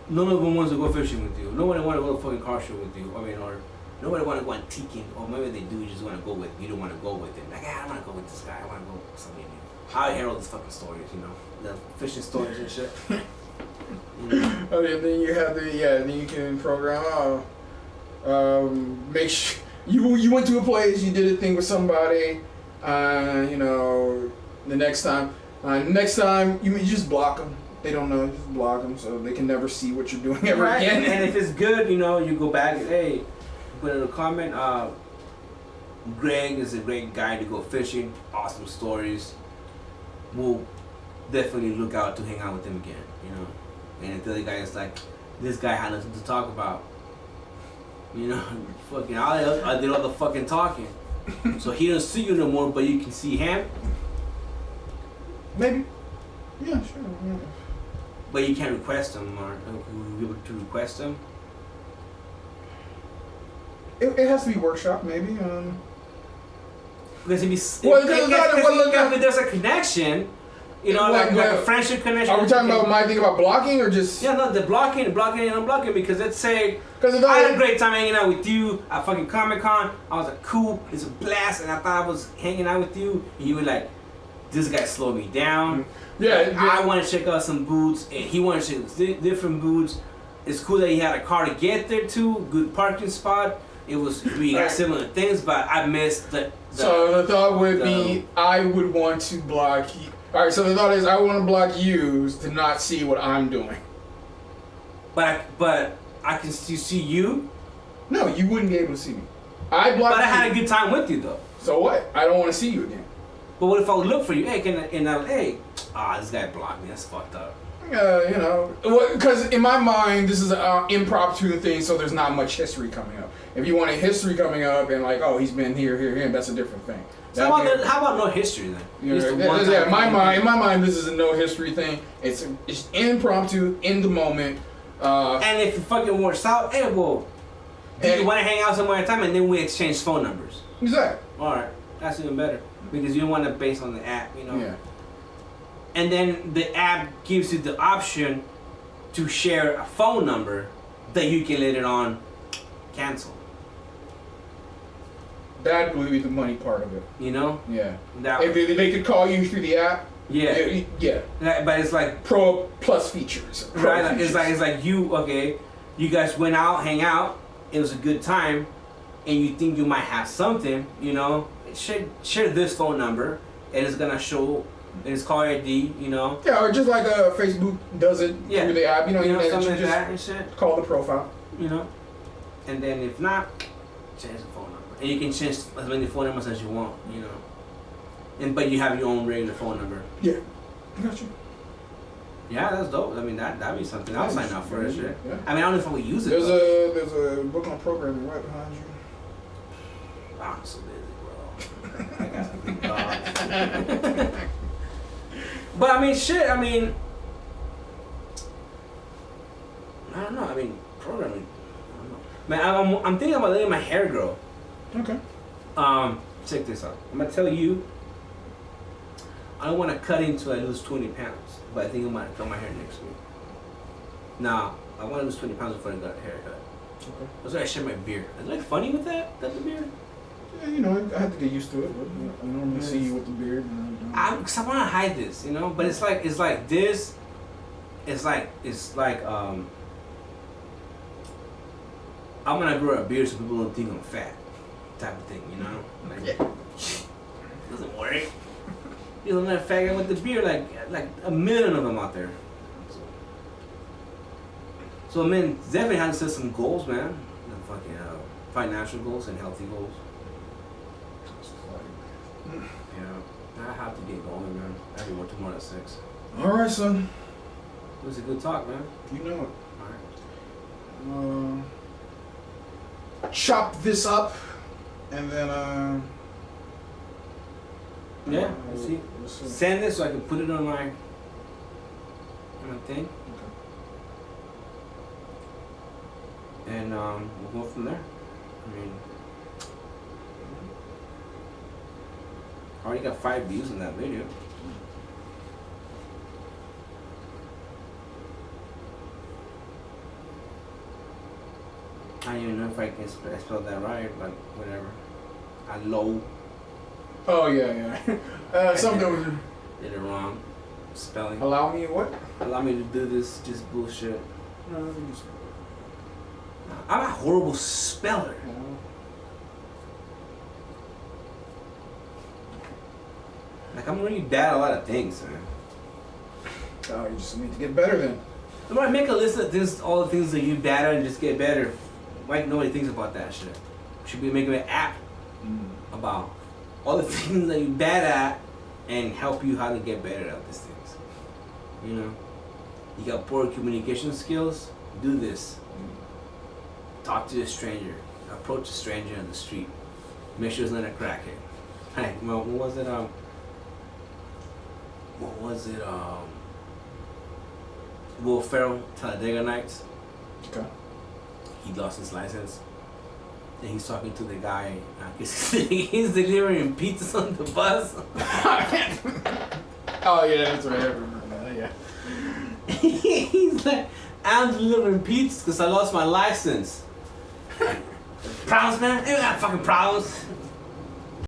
Speaker 1: None of them wants to go fishing with you. Nobody want to go to a fucking car show with you. I mean, or nobody want to go on Tekin. Or maybe they do. You just want to go with. You don't want to go with them. Like, I want to go with this guy. I want to go with somebody new. I hear all these fucking stories. You know, the fishing stories and shit.
Speaker 2: Okay, then you have then you can program. Make sure you went to a place. You did a thing with somebody. You know, the next time you just block them. They don't know, just block them so they can never see what you're doing ever again.
Speaker 1: And if it's good, you know, you go back and hey, put in a comment. Greg is a great guy to go fishing. Awesome stories. We'll definitely look out to hang out with him again. You know, and if the other guy is like, this guy had nothing to talk about. You know, fucking I did all the fucking talking. So he doesn't see you no more, but you can see him.
Speaker 2: Maybe. Yeah, sure. Yeah.
Speaker 1: But you can't request them, or will you be able to request them?
Speaker 2: It has to be workshop, maybe.
Speaker 1: Because if there's a connection, you know, like a friendship connection.
Speaker 2: Are we talking about my thing about blocking or just?
Speaker 1: Yeah, no, the blocking and unblocking. Because let's say I had a great time hanging out with you at fucking Comic-Con. I was like, cool, it's a blast, and I thought I was hanging out with you, and you were like, this guy slowed me down.
Speaker 2: Yeah.
Speaker 1: I want to check out some boots, and he wanted to check different boots. It's cool that he had a car to get there too. Good parking spot. We got similar things, but I missed the.
Speaker 2: So the thought would be, I would want to block you. All right. So the thought is, I want to block you to not see what I'm doing.
Speaker 1: But I can still see you.
Speaker 2: No, you wouldn't be able to see me. I blocked.
Speaker 1: But I had a good time with you though.
Speaker 2: So what? I don't want to see you again.
Speaker 1: But what if I would look for you? Hey, this guy blocked me. That's fucked up.
Speaker 2: You know, because in my mind, this is an impromptu thing, so there's not much history coming up. If you want a history coming up and like, oh, he's been here, that's a different thing.
Speaker 1: So how about no history then?
Speaker 2: In my mind, this is a no history thing. It's impromptu, in the moment.
Speaker 1: And if it fucking works out, hey, well, do you want to hang out somewhere at a time, and then we exchange phone numbers?
Speaker 2: Exactly.
Speaker 1: All right, that's even better because you don't want to base on the app, you know.
Speaker 2: Yeah.
Speaker 1: And then the app gives you the option to share a phone number that you can later on cancel.
Speaker 2: That would be the money part of it.
Speaker 1: You know?
Speaker 2: Yeah. If they could call you through the app.
Speaker 1: Yeah.
Speaker 2: Yeah.
Speaker 1: But it's like
Speaker 2: Pro plus features.
Speaker 1: Right. Features. It's like you guys went out, hang out. It was a good time, and you think you might have something. You know, share this phone number, and it's gonna show. It's call ID, you know.
Speaker 2: Yeah, or just like Facebook does it through the app, you know
Speaker 1: something like that and shit.
Speaker 2: Call the profile,
Speaker 1: you know. And then if not, change the phone number, and you can change as many phone numbers as you want, you know. But you have your own regular phone number.
Speaker 2: Yeah, I got you.
Speaker 1: Yeah, that's dope. I mean, that'd be something. I'll sign up for that shit. Yeah. I mean, I don't know if I would use it.
Speaker 2: There's a book on programming right behind you.
Speaker 1: I'm so busy, bro. I got a big dog. But I mean, shit. I mean, I don't know. I mean, programming. I don't know. Man, I'm thinking about letting my hair grow.
Speaker 2: Okay.
Speaker 1: Check this out. I'm gonna tell you I want to cut into I lose 20 pounds, but I think I might cut my hair next week. Nah, I want to lose 20 pounds before I got a haircut.
Speaker 2: Okay.
Speaker 1: That's why I shave my beard. Is it like funny with that? Cut the beard?
Speaker 2: Yeah, you know, I have to get used to it. But I normally see you with the beard.
Speaker 1: Cause I want to hide this, you know. But it's like this. It's like I'm gonna grow a beard so people don't think I'm fat, type of thing, you know. Like,
Speaker 2: Yeah.
Speaker 1: doesn't work. You know, that fat guy with the beard, like a million of them out there. So I mean, definitely have to set some goals, man. And fucking financial goals and healthy goals. Yeah, I have to get going, man. I have to work tomorrow at 6.
Speaker 2: All right, son.
Speaker 1: It was a good talk, man.
Speaker 2: You know it.
Speaker 1: All right.
Speaker 2: Chop this up, and then
Speaker 1: Yeah, see.
Speaker 2: we'll see.
Speaker 1: Send it so I can put it on my thing.
Speaker 2: Okay.
Speaker 1: And we'll go from there. I mean, I already got 5 views on that video. I don't even know if I can spell that right, but whatever. Hello.
Speaker 2: Oh yeah. Something with
Speaker 1: Did it wrong. Spelling.
Speaker 2: allow me what?
Speaker 1: Allow me to do this just bullshit. I'm a horrible speller. Like, I'm really bad at a lot of things, man.
Speaker 2: Oh, you just need to get better then.
Speaker 1: I'm gonna make a list of this, all the things that you bad at and just get better. Like, nobody thinks about that shit. Should be making an app about all the things that you're bad at and help you how to get better at these things. You know? You got poor communication skills? Do this. Talk to a stranger. Approach a stranger on the street. Make sure it's not a crackhead. Hey, well, what was it? Will Ferrell, Talladega Nights.
Speaker 2: Okay.
Speaker 1: He lost his license. And he's talking to the guy. He's delivering pizzas on the bus.
Speaker 2: Oh yeah, that's right. I remember that. Yeah.
Speaker 1: He's like, I'm delivering pizzas because I lost my license. Problems, man? You got fucking problems.